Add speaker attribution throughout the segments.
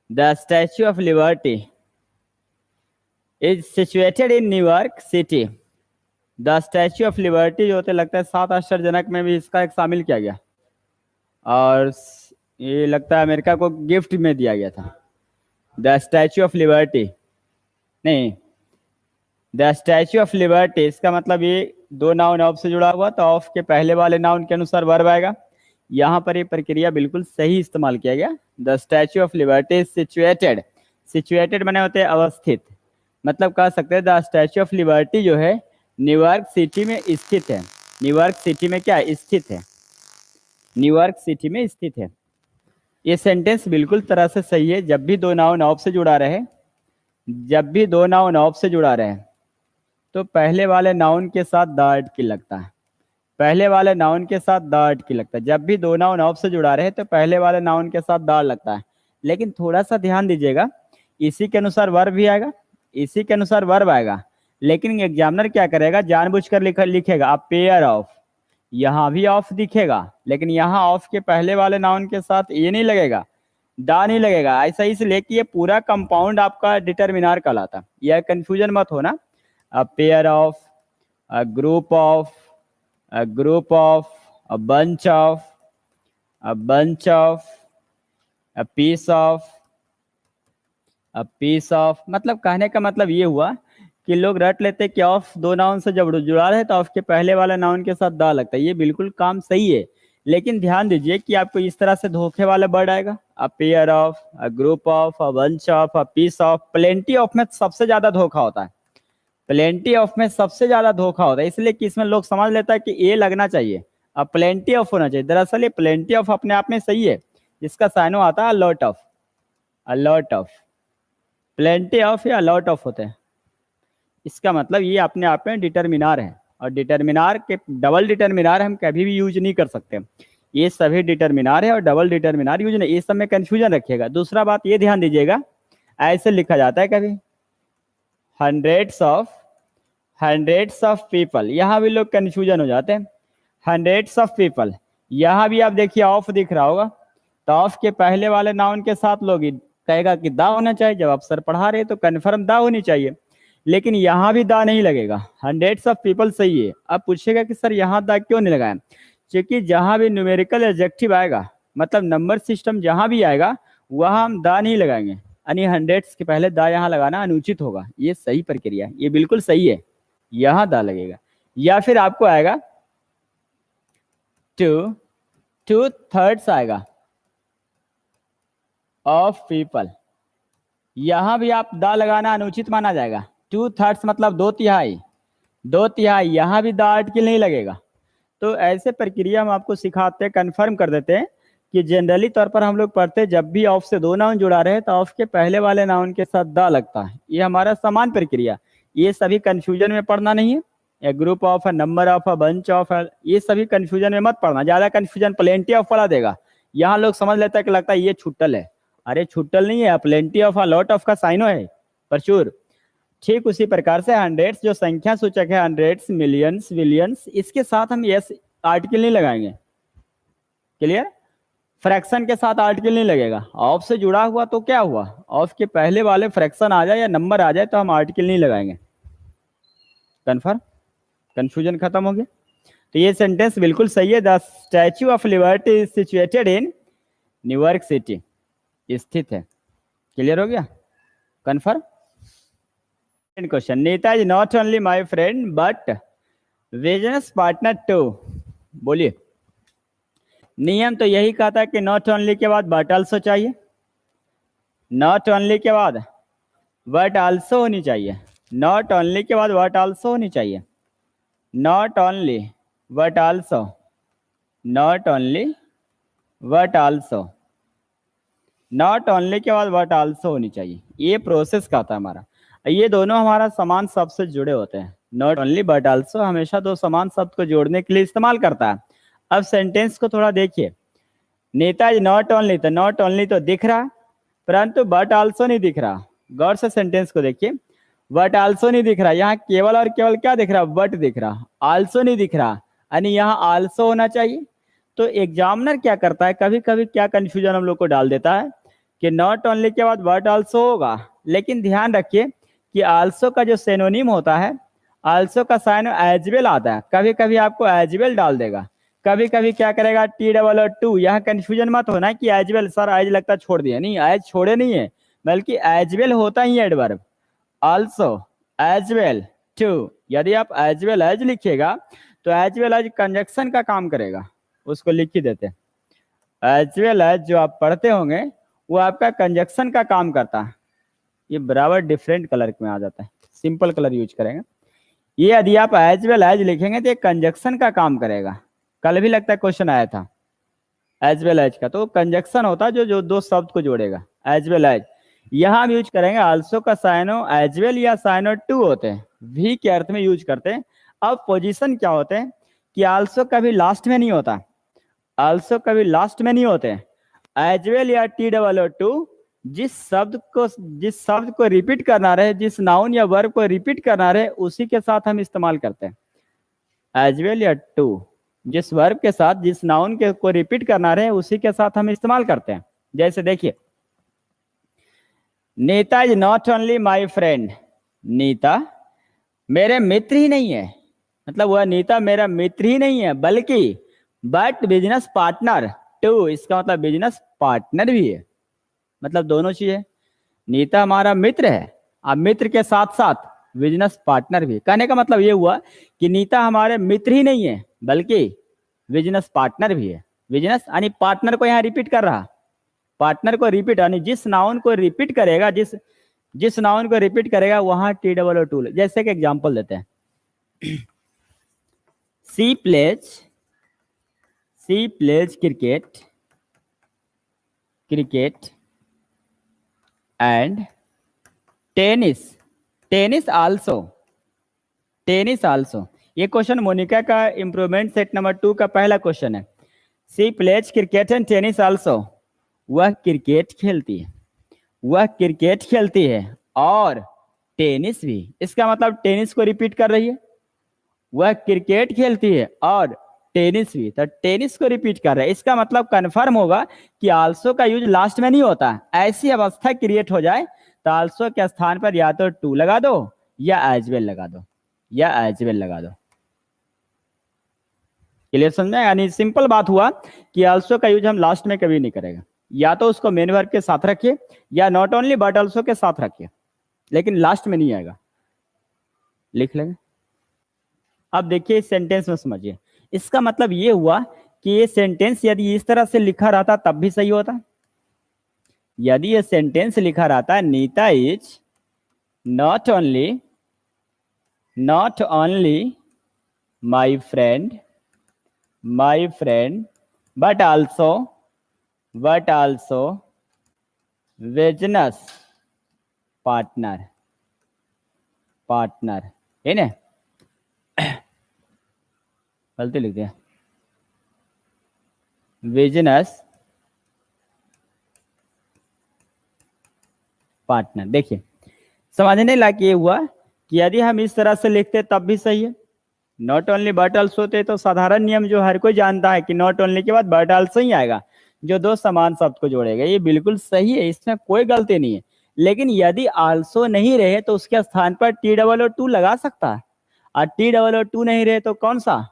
Speaker 1: The Statue of Liberty is situated in New York city. The Statue of liberty जो होते लगता है 7 आश्चर्यजनक में भी इसका एक शामिल किया गया, और ये लगता है अमेरिका को गिफ्ट में दिया गया था। द स्टैच्यू ऑफ लिबर्टी नहीं, द स्टैच्यू ऑफ लिबर्टी इसका मतलब ये दो नाउन ऑफ से जुड़ा हुआ, तो ऑफ के पहले वाले नाउन के अनुसार वर्ब आएगा। यहाँ पर ये प्रक्रिया बिल्कुल सही इस्तेमाल किया गया। The Statue of Liberty is situated, situated बने होते हैं अवस्थित, मतलब कह सकते हैं द स्टैच्यू ऑफ लिबर्टी जो है न्यूयॉर्क सिटी में स्थित है। न्यूयॉर्क सिटी में क्या स्थित है? न्यूयॉर्क सिटी में स्थित है। ये सेंटेंस बिल्कुल तरह से सही है। जब भी दो नाउन ऑफ से जुड़ा रहे, जब भी दो नाउन ऑफ से जुड़ा रहे तो पहले वाले नाउन के साथ द आर्टिकल लगता है। पहले वाले नाउन के साथ द आर्टिकल लगता है। जब भी दो नाउन ऑफ से जुड़ा रहे तो पहले वाले नाउन के साथ द लगता है। लेकिन थोड़ा सा ध्यान दीजिएगा, इसी के अनुसार वर्ब भी आएगा, इसी के अनुसार वर्ब आएगा, लेकिन एग्जामिनर क्या करेगा, जानबूझकर लिखेगा अ पेयर ऑफ। यहाँ भी ऑफ दिखेगा, लेकिन यहाँ ऑफ के पहले वाले नाउन के साथ ये नहीं लगेगा, दा नहीं लगेगा। ऐसा इसलिए कि ये पूरा कंपाउंड आपका डिटरमिनार कहलाता है। यह कंफ्यूजन मत होना। अ pair of, a group of, a group of, a bunch of, a bunch of, a piece of, a piece of, मतलब कहने का मतलब ये हुआ कि लोग रट लेते कि ऑफ दो नाउन से जब जुड़ा रहे तो ऑफ के पहले वाला नाउन के साथ दा लगता है। ये बिल्कुल काम सही है, लेकिन ध्यान दीजिए कि आपको इस तरह से धोखे वाला वर्ड आएगा, a pair of, a group of, a bunch of, a piece of. Plenty of में सबसे ज्यादा धोखा होता है, प्लेंटी ऑफ में सबसे ज्यादा धोखा होता है, इसलिए कि इसमें लोग समझ लेता है कि ए लगना चाहिए, अब प्लेंटी ऑफ होना चाहिए। दरअसल ये प्लेंटी ऑफ अपने आप में सही है, इसका साइनो आता है lot of. Lot of, plenty of या लॉट ऑफ होते हैं। इसका मतलब ये अपने आप में डिटरमिनार है, और डिटरमिनार के डबल डिटरमिनार हम कभी भी यूज नहीं कर सकते। ये सभी डिटरमिनार है और डबल डिटरमिनार यूज नहीं, इस सब में कंफ्यूजन रखिएगा। दूसरा बात ये ध्यान दीजिएगा, ऐसे लिखा जाता है कभी हंड्रेड्स ऑफ पीपल, यहाँ भी लोग कंफ्यूजन हो जाते हैं। हंड्रेड्स ऑफ पीपल, यहाँ भी आप देखिए ऑफ दिख रहा होगा, तो ऑफ के पहले वाले नाउन के साथ लोग कहेगा कि दा होना चाहिए। जब आप सर पढ़ा रहे तो कन्फर्म दा होनी चाहिए, लेकिन यहाँ भी दा नहीं लगेगा। हंड्रेड्स ऑफ पीपल सही है। अब पूछेगा कि सर यहाँ दा क्यों नहीं लगाया? क्योंकि जहाँ भी न्यूमेरिकल एडजेक्टिव आएगा, मतलब नंबर सिस्टम जहाँ भी आएगा, वहाँ हम दा नहीं लगाएंगे, यानी हंड्रेड्स के पहले दा यहाँ लगाना अनुचित होगा। ये सही प्रक्रिया है, ये बिल्कुल सही है, यहाँ दा लगेगा। या फिर आपको आएगा टू थर्ड्स आएगा ऑफ पीपल, यहां भी आप दा लगाना अनुचित माना जाएगा। 2/3 मतलब 2/3, 2/3, यहां भी दा आर्टिकल नहीं लगेगा। तो ऐसे प्रक्रिया हम आपको सिखाते हैं, कंफर्म कर देते हैं कि जनरली तौर पर हम लोग पढ़ते हैं जब भी ऑफ से दो नाउन जुड़ा रहे तो ऑफ के पहले वाले नाउन के साथ दा लगता है। ये हमारा समान प्रक्रिया, ये सभी कंफ्यूजन में पढ़ना नहीं है। A group of, number of, bunch of, ये सभी कंफ्यूजन में मत पढ़ना। ज्यादा कंफ्यूजन प्लेंटी ऑफ वाला देगा, यहाँ लोग समझ लेता है कि लगता है ये छुट्टल है। अरे छुट्टल नहीं है, प्लेंटी ऑफ, लॉट ऑफ का साइनो है प्रचुर। ठीक उसी प्रकार से हंड्रेड्स जो संख्या सूचक है, हंड्रेड्स, मिलियंस, बिलियंस, इसके साथ हम यस आर्टिकल नहीं लगाएंगे। क्लियर? फ्रैक्शन के साथ आर्टिकल नहीं लगेगा। ऑफ से जुड़ा हुआ तो क्या हुआ, ऑफ के पहले वाले फ्रैक्शन आ जाए या नंबर आ जाए तो हम आर्टिकल नहीं लगाएंगे। कन्फर्म? कंफ्यूजन खत्म हो गया। तो ये सेंटेंस बिल्कुल सही है। The Statue of Liberty is situated in New York City, स्थित है। क्लियर हो गया? Confirm? Question, Nita is not only my friend but business partner too. बोलिए। नियम तो यही कहता है कि नॉट ओनली के बाद बट आल्सो चाहिए, नॉट ओनली के बाद बट आल्सो होनी चाहिए, नॉट ओनली के बाद बट आल्सो होनी चाहिए, not only but also, not only but also, not only के बाद बट आल्सो होनी चाहिए। ये प्रोसेस का था हमारा। ये दोनों हमारा समान शब्द से जुड़े होते हैं। नॉट ओनली बट आल्सो हमेशा दो समान शब्द को जोड़ने के लिए इस्तेमाल करता है। अब सेंटेंस को थोड़ा देखिए। नेता इज नॉट ओनली, तो नॉट ओनली तो दिख रहा, परंतु बट आल्सो नहीं दिख रहा। गौर से सेंटेंस को देखिए, बट आल्सो नहीं दिख रहा। यहाँ केवल और केवल क्या दिख रहा, बट दिख रहा, आल्सो नहीं दिख रहा, यानी यहाँ आल्सो होना चाहिए। तो एग्जामिनर क्या करता है, कभी कभी क्या कंफ्यूजन हम लोग को डाल देता है कि नॉट ओनली के बाद बट आल्सो होगा, लेकिन ध्यान रखिए कि आल्सो का जो सिनोनिम होता है, आल्सो का साइन एज वेल आता है। कभी कभी आपको एज वेल डाल देगा, कभी कभी क्या करेगा टी डबल और टू। यहाँ कंफ्यूजन मत होना कि एज वेल सर एज लगता छोड़ दिया, नहीं, एज छोड़े नहीं है, बल्कि एज वेल होता ही है adverb. Also, as well, too. यदि आप एज वेल एज लिखिएगा तो एज वेल एज कंजक्शन का काम करेगा, उसको लिख ही देते हैं। एज वेल एज जो आप पढ़ते होंगे वो आपका कंजक्शन का काम करता है। ये बराबर डिफरेंट कलर में आ जाता है, सिंपल कलर यूज करेंगे। ये यदि आप एज वेल एज लिखेंगे तो ये कंजक्शन का काम करेगा। कल भी लगता है क्वेश्चन आया था एज वेल एज का, तो कंजक्शन होता है जो जो दो शब्द को जोड़ेगा, एज वेल एज। यहाँ हम यूज करेंगे आल्सो का साइनो एज वेल या साइनो टू होते हैं, भी के अर्थ में यूज करते हैं। अब पोजीशन क्या होते हैं कि आल्सो कभी लास्ट में नहीं होता, आल्सो कभी लास्ट में नहीं होते। एज वेल या टी डबल ओ टू जिस शब्द को रिपीट करना रहे, जिस नाउन या वर्ब को रिपीट करना रहे, उसी के साथ हम इस्तेमाल करते हैं। एज वेल या टू जिस वर्ब के साथ, जिस नाउन के को रिपीट करना रहे, उसी के साथ हम इस्तेमाल करते हैं। जैसे देखिए, Neeta is not only my friend. Neeta मेरे मित्र ही नहीं है, मतलब वह नीता मेरा मित्र ही नहीं है, बल्कि बट बिजनेस पार्टनर टू। इसका मतलब बिजनेस पार्टनर भी है, मतलब दोनों चीजें। नीता हमारा मित्र है, अब मित्र के साथ साथ बिजनेस पार्टनर भी। कहने का मतलब ये हुआ कि नीता हमारे मित्र ही नहीं है, बल्कि बिजनेस पार्टनर भी है। बिजनेस यानी पार्टनर को यहाँ रिपीट कर रहा, पार्टनर को रिपीट यानी जिस नाउन को रिपीट करेगा, जिस नाउन को रिपीट करेगा वहां टी डबल ओ टू। जैसे कि एग्जांपल देते हैं, she plays cricket and tennis also. ये क्वेश्चन मोनिका का इम्प्रूवमेंट सेट नंबर 2 का पहला क्वेश्चन है। She plays cricket and tennis also. वह क्रिकेट खेलती है और टेनिस भी। इसका मतलब टेनिस को रिपीट कर रही है, वह क्रिकेट खेलती है और टेनिस भी, तो टेनिस को रिपीट कर रहा है। इसका मतलब कंफर्म होगा कि आल्सो का यूज लास्ट में नहीं होता। ऐसी अवस्था क्रिएट हो जाए तो आल्सो के स्थान पर या तो टू लगा दो या एज वेल लगा दो, क्लियर समझा? यानी सिंपल बात हुआ कि आल्सो का यूज हम लास्ट में कभी नहीं करेगा, या तो उसको मेन वर्ब के साथ रखिए या नॉट ओनली बट आल्सो के साथ रखिए, लेकिन लास्ट में नहीं आएगा। लिख लेंगे। अब देखिए इस सेंटेंस में समझिए, इसका मतलब ये हुआ कि ये सेंटेंस यदि इस तरह से लिखा रहता तब भी सही होता। यदि ये सेंटेंस लिखा रहता Neeta is not only my friend but also business partner है ना, गलती लिख दिया, बिजनेस पार्टनर। देखिए समझने लायक ये हुआ कि यदि हम इस तरह से लिखते तब भी सही है। नॉट ओनली बट आल्सो होते तो साधारण नियम जो हर कोई जानता है कि नॉट ओनली के बाद बट आल्सो ही आएगा, जो दो समान शब्द को जोड़ेगा। ये बिल्कुल सही है, इसमें कोई गलती नहीं है। लेकिन यदि आल्सो नहीं रहे तो उसके स्थान पर टी डबल ओ टू लगा सकता है, और टी डबल ओ टू नहीं रहे तो कौन सा,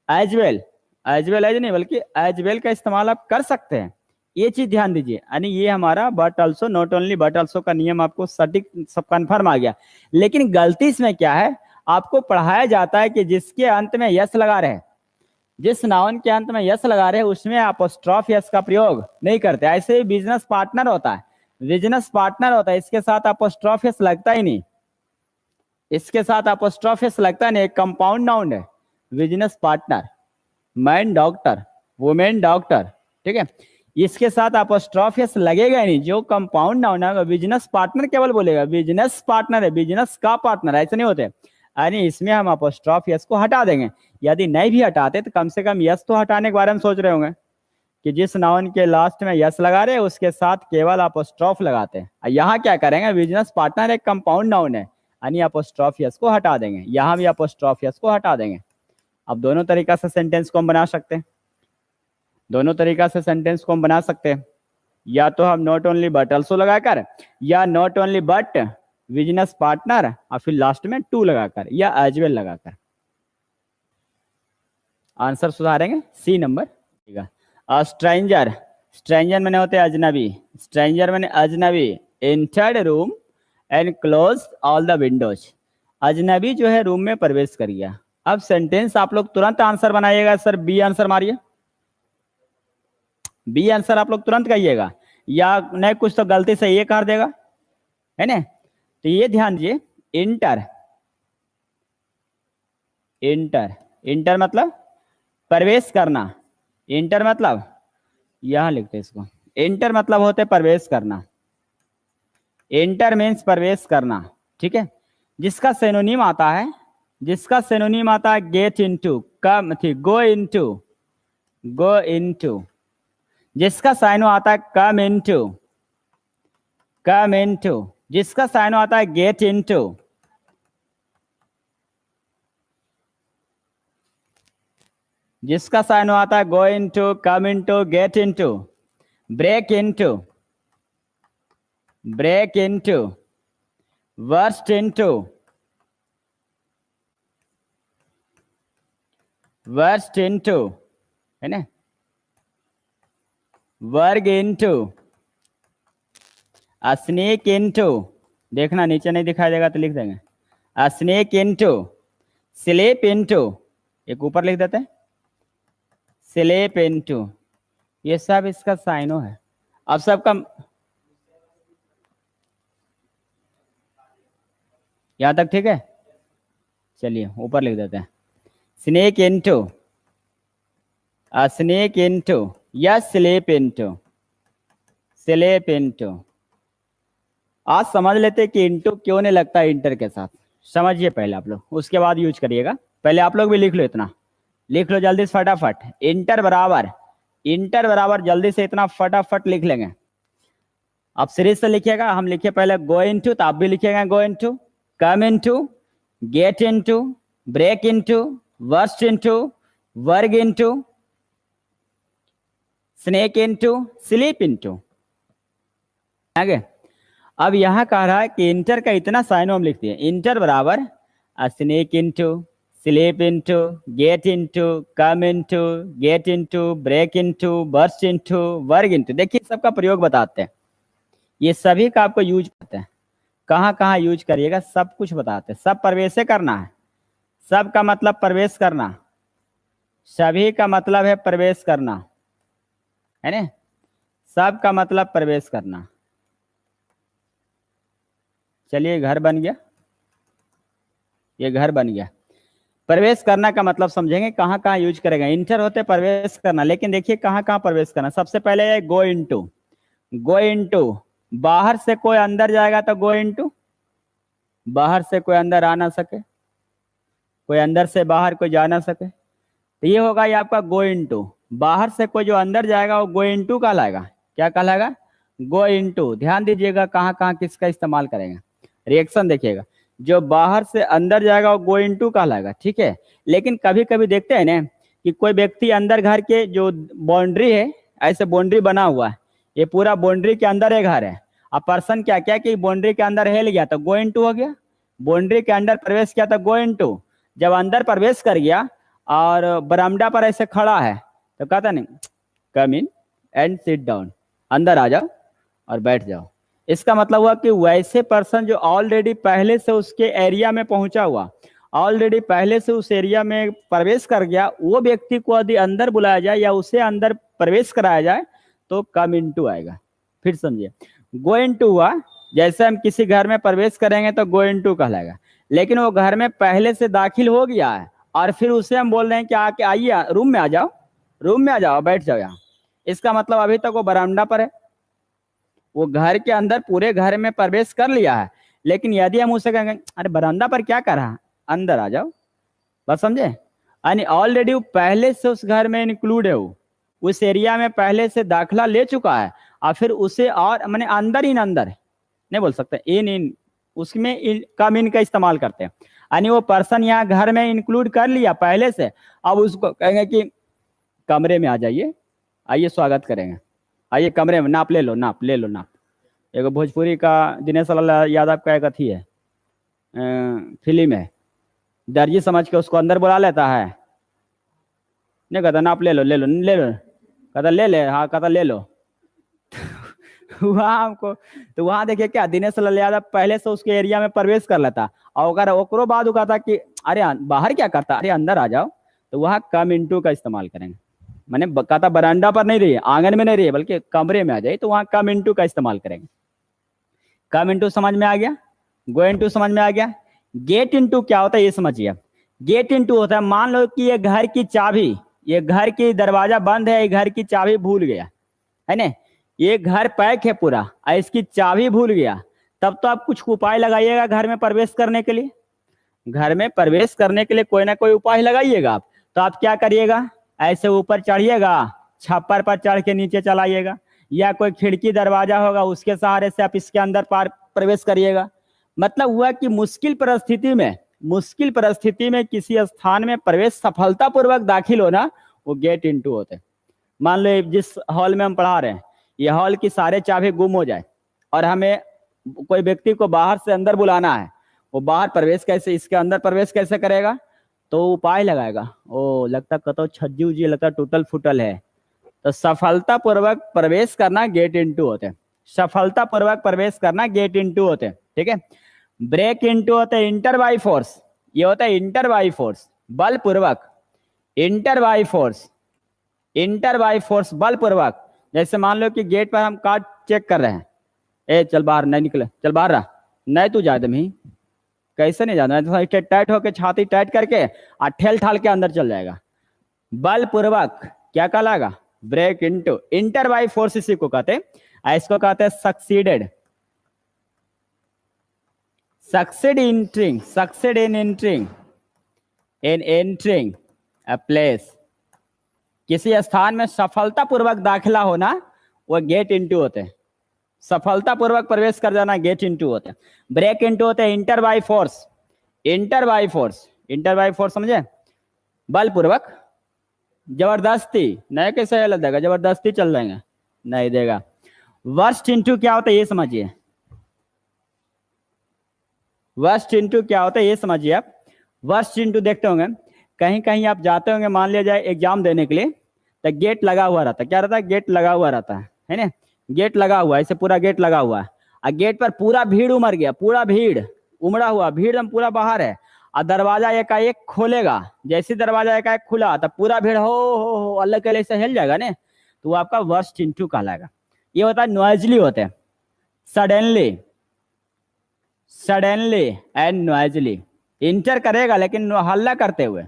Speaker 1: एज वेल एज नहीं बल्कि एज वेल का इस्तेमाल आप कर सकते हैं। ये चीज ध्यान दीजिए, यानी ये हमारा but also not only but also का नियम आपको सटीक सब कन्फर्म आ गया। लेकिन गलती इसमें क्या है, आपको पढ़ाया जाता है कि जिसके अंत में यस लगा रहे, जिस नाउन के अंत में यस लगा रहे उसमें अपोस्ट्रोफ यस का प्रयोग नहीं करते। ऐसे ही बिजनेस पार्टनर होता है, इसके साथ अपोस्ट्रोफ यस लगता ही नहीं, इसके साथ अपोस्ट्रोफ यस लगता नहीं। एक कंपाउंड नाउन है business partner, man doctor, women doctor, ठीक है, इसके साथ अपोस्ट्रोफ यस लगेगा नहीं। जो कंपाउंड नाउन है बिजनेस पार्टनर केवल बोलेगा, बिजनेस पार्टनर है, बिजनेस का पार्टनर, ऐसे नहीं होते। यानी इसमें हम अपोस्ट्रोफ यस को हटा देंगे। यदि नहीं भी हटाते तो कम से कम यस तो हटाने के बारे में सोच रहे होंगे कि जिस नाउन के लास्ट में यस लगा रहे उसके साथ केवल अपोस्ट्रोफ लगाते हैं। यहाँ क्या करेंगे, बिजनेस पार्टनर एक कंपाउंड नाउन है, यानी अपोस्ट्रोफ यस को हटा देंगे, यहाँ भी अपोस्ट्रोफ यस को हटा देंगे। अब दोनों तरीका से सेंटेंस को हम बना सकते हैं, या तो हम नॉट ओनली बट ऑल्सो लगाकर, या not only but business partner, और फिर लास्ट में टू लगाकर या एज वेल लगाकर। आंसर सुधारेंगे सी नंबर। ठीक है। स्ट्रेंजर, स्ट्रेंजर मैंने होते अजनबी, स्ट्रेंजर मैंने अजनबी entered room and close all the Windows. अजनबी जो है रूम में प्रवेश कर गया। अब सेंटेंस आप लोग तुरंत आंसर बनाइएगा। सर बी आंसर मारिए, बी आंसर आप लोग तुरंत कहिएगा, या नहीं कुछ तो गलती से ये कर देगा, है ना। तो ये ध्यान दीजिए, इंटर, इंटर, इंटर मतलब प्रवेश करना। इंटर मतलब यहां लिखते हैं इसको, इंटर मतलब होते प्रवेश करना। इंटर मीन्स प्रवेश करना, ठीक है। जिसका सिनोनिम आता है, जिसका सिनोनिम आता है गेट इनटू, कम थी गो इनटू, गो इनटू। जिसका साइनो आता है कम इनटू, कम इनटू। जिसका साइनो आता है गेट इनटू, जिसका साइनो आता है go into, come into, get into, break into, break into, worst into, worst into, है ना, वर्ग इनटू, स्नेक इनटू। देखना नीचे नहीं दिखाई देगा तो लिख देंगे, स्नेक इनटू, स्लीप इनटू, एक ऊपर लिख देते हैं स्लीप इनटू। ये सब इसका साइनो है। अब सबका यहां तक ठीक है। चलिए ऊपर लिख देते हैं, स्नेक इनटू, स्नेक इनटू या स्लीप इनटू, स्लीप इनटू। आज समझ लेते कि इंटू क्यों नहीं लगता इंटर के साथ, समझिए पहले आप लोग, उसके बाद यूज करिएगा। पहले आप लोग भी लिख लो, इतना लिख लो जल्दी से फटाफट। इंटर बराबर, इंटर बराबर जल्दी से इतना फटाफट लिख लेंगे। आप सीरीज से लिखिएगा, हम लिखिए पहले गो इनटू, तो आप भी लिखिएगा go into, come into, get into, break into, worst into, वर्ग into, sneak into, sleep into. आगे अब यहां कह रहा है कि इंटर का इतना साइनो हम लिखते हैं, इंटर बराबर snake into, sleep into, get into, come into, get into, break into, burst into, वर्ग इनटू। देखिए सबका प्रयोग बताते हैं, ये सभी का आपको यूज करते हैं, कहाँ कहाँ यूज करिएगा सब कुछ बताते हैं। सब प्रवेश करना है, सब का मतलब प्रवेश करना, सभी का मतलब है प्रवेश करना, है ना, सब का मतलब प्रवेश करना। चलिए घर बन गया, ये घर बन गया। प्रवेश करना का मतलब समझेंगे कहाँ कहाँ यूज करेगा। इंटर होते प्रवेश करना, लेकिन देखिए कहाँ कहाँ प्रवेश करना। सबसे पहले है गो इनटू, गो इनटू बाहर से कोई अंदर जाएगा तो गो इनटू, बाहर से कोई अंदर आ ना सके, कोई अंदर से बाहर कोई जा ना सके, तो ये होगा ये आपका गो इनटू। बाहर से कोई जो अंदर जाएगा वो गो इनटू कहलाएगा। क्या कहलाएगा? Go into. ध्यान दीजिएगा कहाँ कहाँ किसका इस्तेमाल करेंगे, रिएक्शन देखिएगा। जो बाहर से अंदर जाएगा वो गो इनटू कहलाएगा, ठीक है। लेकिन कभी कभी देखते हैं ना कि कोई व्यक्ति अंदर घर के जो बाउंड्री है, ऐसे बाउंड्री बना हुआ है, ये पूरा बाउंड्री के अंदर एक घर है, अब पर्सन क्या क्या कि बाउंड्री के अंदर हिल गया तो गो इनटू हो गया, बाउंड्री के अंदर प्रवेश किया तो गो इनटू। जब अंदर प्रवेश कर गया और बरामदा पर ऐसे खड़ा है तो कहता नहीं कम इन एंड सिट डाउन, अंदर आ जाओ और बैठ जाओ। इसका मतलब हुआ कि वैसे पर्सन जो ऑलरेडी पहले से उसके एरिया में पहुंचा हुआ, ऑलरेडी पहले से उस एरिया में प्रवेश कर गया, वो व्यक्ति को यदि अंदर बुलाया जाए या उसे अंदर प्रवेश कराया जाए तो कम इनटू आएगा। फिर समझिए, गो इनटू हुआ जैसे हम किसी घर में प्रवेश करेंगे तो गो इनटू कहलाएगा, लेकिन वो घर में पहले से दाखिल हो गया है और फिर उसे हम बोल रहे हैं कि आके आइए रूम में आ जाओ, रूम में आ जाओ, बैठ जाओ यहाँ। इसका मतलब अभी तक वो बरामदा पर है, वो घर के अंदर पूरे घर में प्रवेश कर लिया है, लेकिन यदि हम उसे कहेंगे अरे बरामदा पर क्या कर रहा है, अंदर आ जाओ, बस समझे। यानी ऑलरेडी वो पहले से उस घर में इंक्लूड है, वो उस एरिया में पहले से दाखला ले चुका है और फिर उसे और मैंने अंदर इन अंदर नहीं बोल सकते, इन इन उसमें कम इन का इस्तेमाल करते हैं। यानी वो पर्सन यहाँ घर में इंक्लूड कर लिया पहले से, अब उसको कहेंगे कि कमरे में आ जाइए, आइए स्वागत करेंगे, आइए कमरे में, नाप ले लो, नाप ले लो, नाप। एगो भोजपुरी का दिनेश लाल यादव का एक अथी है, फिल्म है, दर्जी समझ के उसको अंदर बुला लेता है, नहीं कहता नाप ले लो, ले लो, ले लो, कहता ले ले, हाँ कहता ले लो। वहाँ हमको, तो वहाँ देखिए क्या, दिनेश लाल यादव पहले से उसके एरिया में प्रवेश कर लेता, और अगर ओकरो बाद वो कहता कि अरे बाहर क्या करता, अरे अंदर आ जाओ, तो वहाँ कम इंटू का इस्तेमाल करेंगे। मैंने कहता बरांडा पर नहीं रही, आंगन में नहीं रही, बल्कि कमरे में आ जाए, तो वहाँ कम इंटू का इस्तेमाल करेंगे। कम इंटू समझ में आ गया, गो इंटू समझ में आ गया। गेट इंटू क्या होता है ये समझिए। गेट इंटू होता है, मान लो कि ये घर की चाबी, ये घर की दरवाजा बंद है, ये घर की चाबी भूल गया है ना, ये घर पैक है पूरा और इसकी चाबी भूल गया, तब तो आप कुछ उपाय लगाइएगा घर में प्रवेश करने के लिए। घर में प्रवेश करने के लिए कोई ना कोई उपाय लगाइएगा आप। तो आप क्या करिएगा, ऐसे ऊपर चढ़िएगा, छप्पर पर चढ़ के नीचे चलाइएगा, या कोई खिड़की दरवाजा होगा उसके सहारे से आप इसके अंदर प्रवेश करिएगा। मतलब हुआ कि मुश्किल परिस्थिति में किसी स्थान में प्रवेश सफलतापूर्वक दाखिल होना, वो गेट इंटू होते हैं। मान लो जिस हॉल में हम पढ़ा रहे हैं, ये हॉल की सारे चाबी गुम हो जाए और हमें कोई व्यक्ति को बाहर से अंदर बुलाना है, वो बाहर प्रवेश कैसे, इसके अंदर प्रवेश कैसे करेगा, तो उपाय लगाएगा। ओ लगता कतो छज्जी उज्जी लगता टूटल फूटल है, तो सफलतापूर्वक प्रवेश करना गेट इंटू होते हैं। सफलतापूर्वक प्रवेश करना गेट इंटू होते हैं, ठीक है। ब्रेक इंटू होते हैं इंटर बाई फोर्स, ये होता है इंटर बाई फोर्स, बलपूर्वक। इंटर बाई फोर्स बलपूर्वक। जैसे मान लो कि गेट पर हम कार्ड चेक कर रहे हैं, ए चल बाहर, नहीं निकले, चल बाहर रहा, नहीं तू जा दम ही, कैसे नहीं जाना, तो टाइट होके छाती टाइट करके और ठेल ठाल के अंदर चल जाएगा। बलपूर्वक क्या कहलाएगा, break into. Enter by force इसी को कहते हैं, इसको कहते हैं succeeded, succeed in entering a place. किसी स्थान में सफलतापूर्वक दाखिला होना, वो गेट इंटू होते हैं। सफलतापूर्वक प्रवेश कर जाना गेट इंटू होते हैं। ब्रेक इंटू होते हैं inter by force, inter by force समझे, बलपूर्वक, जबरदस्ती, नहीं कैसे हिल देगा, जबरदस्ती चल जाएंगे, नहीं देगा। वर्स्ट इंटू क्या होता है ये समझिए, वर्स्ट इंटू क्या होता है ये समझिए आप। वर्स्ट इंटू देखते होंगे, कहीं कहीं आप जाते होंगे, मान लिया जाए एग्जाम देने के लिए, तो गेट लगा हुआ रहता है, क्या रहता है, गेट लगा हुआ रहता है ना, गेट लगा हुआ है, ऐसे पूरा गेट लगा हुआ है, और गेट पर पूरा भीड़ उमड़ गया, पूरा भीड़ उमड़ा हुआ, भीड़ हम पूरा बाहर है, और दरवाजा एकाएक खोलेगा, जैसे दरवाजा एकाएक खुला तो पूरा भीड़ हो अल्लाह के लिए से हिल जाएगा ना, तो वो आपका वर्स्ट इंटू कहलाएगा। ये होता है नॉइजली होते हैं, सडनली एंड नॉइजली। इंटर करेगा लेकिन हल्ला करते हुए,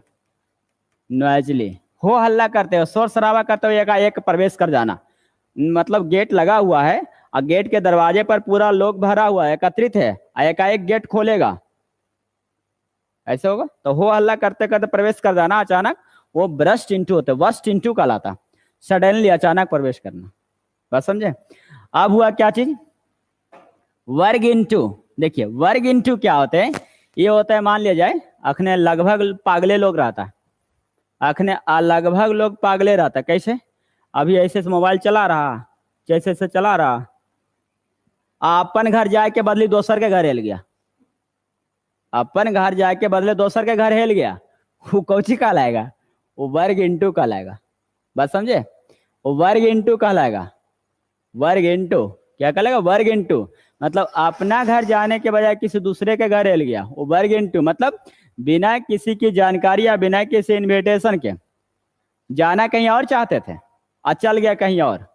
Speaker 1: नॉइजली हो हल्ला करते हुए, शोर शराबा करते हुए एकाएक प्रवेश कर जाना। मतलब गेट लगा हुआ है और गेट के दरवाजे पर पूरा लोग भरा हुआ है, एकत्रित है, एकाएक गेट खोलेगा, ऐसे होगा, तो हो हल्ला करते करते प्रवेश कर जाना अचानक, वो ब्रस्ट इंटू होते, वर्स्ट इंटू कहलाता। सडनली अचानक प्रवेश करना, बस समझे। अब हुआ क्या चीज, वर्ग इंटू। देखिए वर्ग इंटू क्या होते हैं, ये होता है, मान लिया जाए अखने लगभग पागले लोग रहता है, अखने लगभग लोग पागले रहता है, कैसे, अभी ऐसे से मोबाइल चला रहा, जैसे से चला रहा, अपन घर जाए के बदले दोसर के घर हेल गया, अपन घर जाए के बदले दोसर के घर हेल गया, वो कौची कहलाएगा, वो वर्ग इंटू कहलाएगा, बस समझे, वो वर्ग इंटू कहलाएगा। वर्ग इंटू क्या कहलाएगा, वर्ग इंटू, मतलब अपना घर जाने के बजाय किसी दूसरे के घर हेल गया, वो वर्ग इंटू। मतलब बिना किसी की जानकारी या बिना किसी इन्विटेशन के जाना कहीं और चाहते थे और चल गया कहीं और,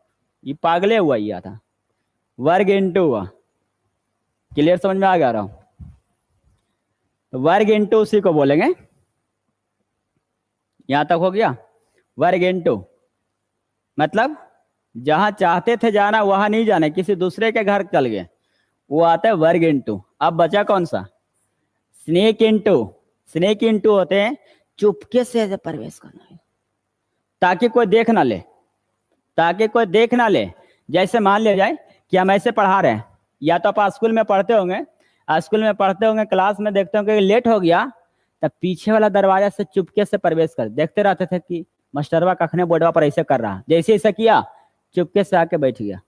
Speaker 1: ये पागले हुआ ये था, वर्ग इंटू हुआ। क्लियर, समझ में आ गया रहा हूं, तो वर्ग इंटू उसी को बोलेंगे। यहां तक हो गया, वर्ग इंटू मतलब जहां चाहते थे जाना वहां नहीं जाना, किसी दूसरे के घर चल गए, वो आता है वर्ग इंटू। अब बचा कौन सा, स्नेक इंटू। स्नेक इंटू होते हैं चुपके से प्रवेश करना है, ताकि कोई देख ना ले, ताकि कोई देख ना ले। जैसे मान लिया जाए कि हम ऐसे पढ़ा रहे हैं, या तो आप स्कूल में पढ़ते होंगे, क्लास में देखते होंगे लेट हो गया, तब पीछे वाला दरवाजा से चुपके से प्रवेश कर, देखते रहते थे कि मास्टरवा कखने बोर्डवा पर ऐसे कर रहा, जैसे ऐसा किया चुपके से आके बैठ गया,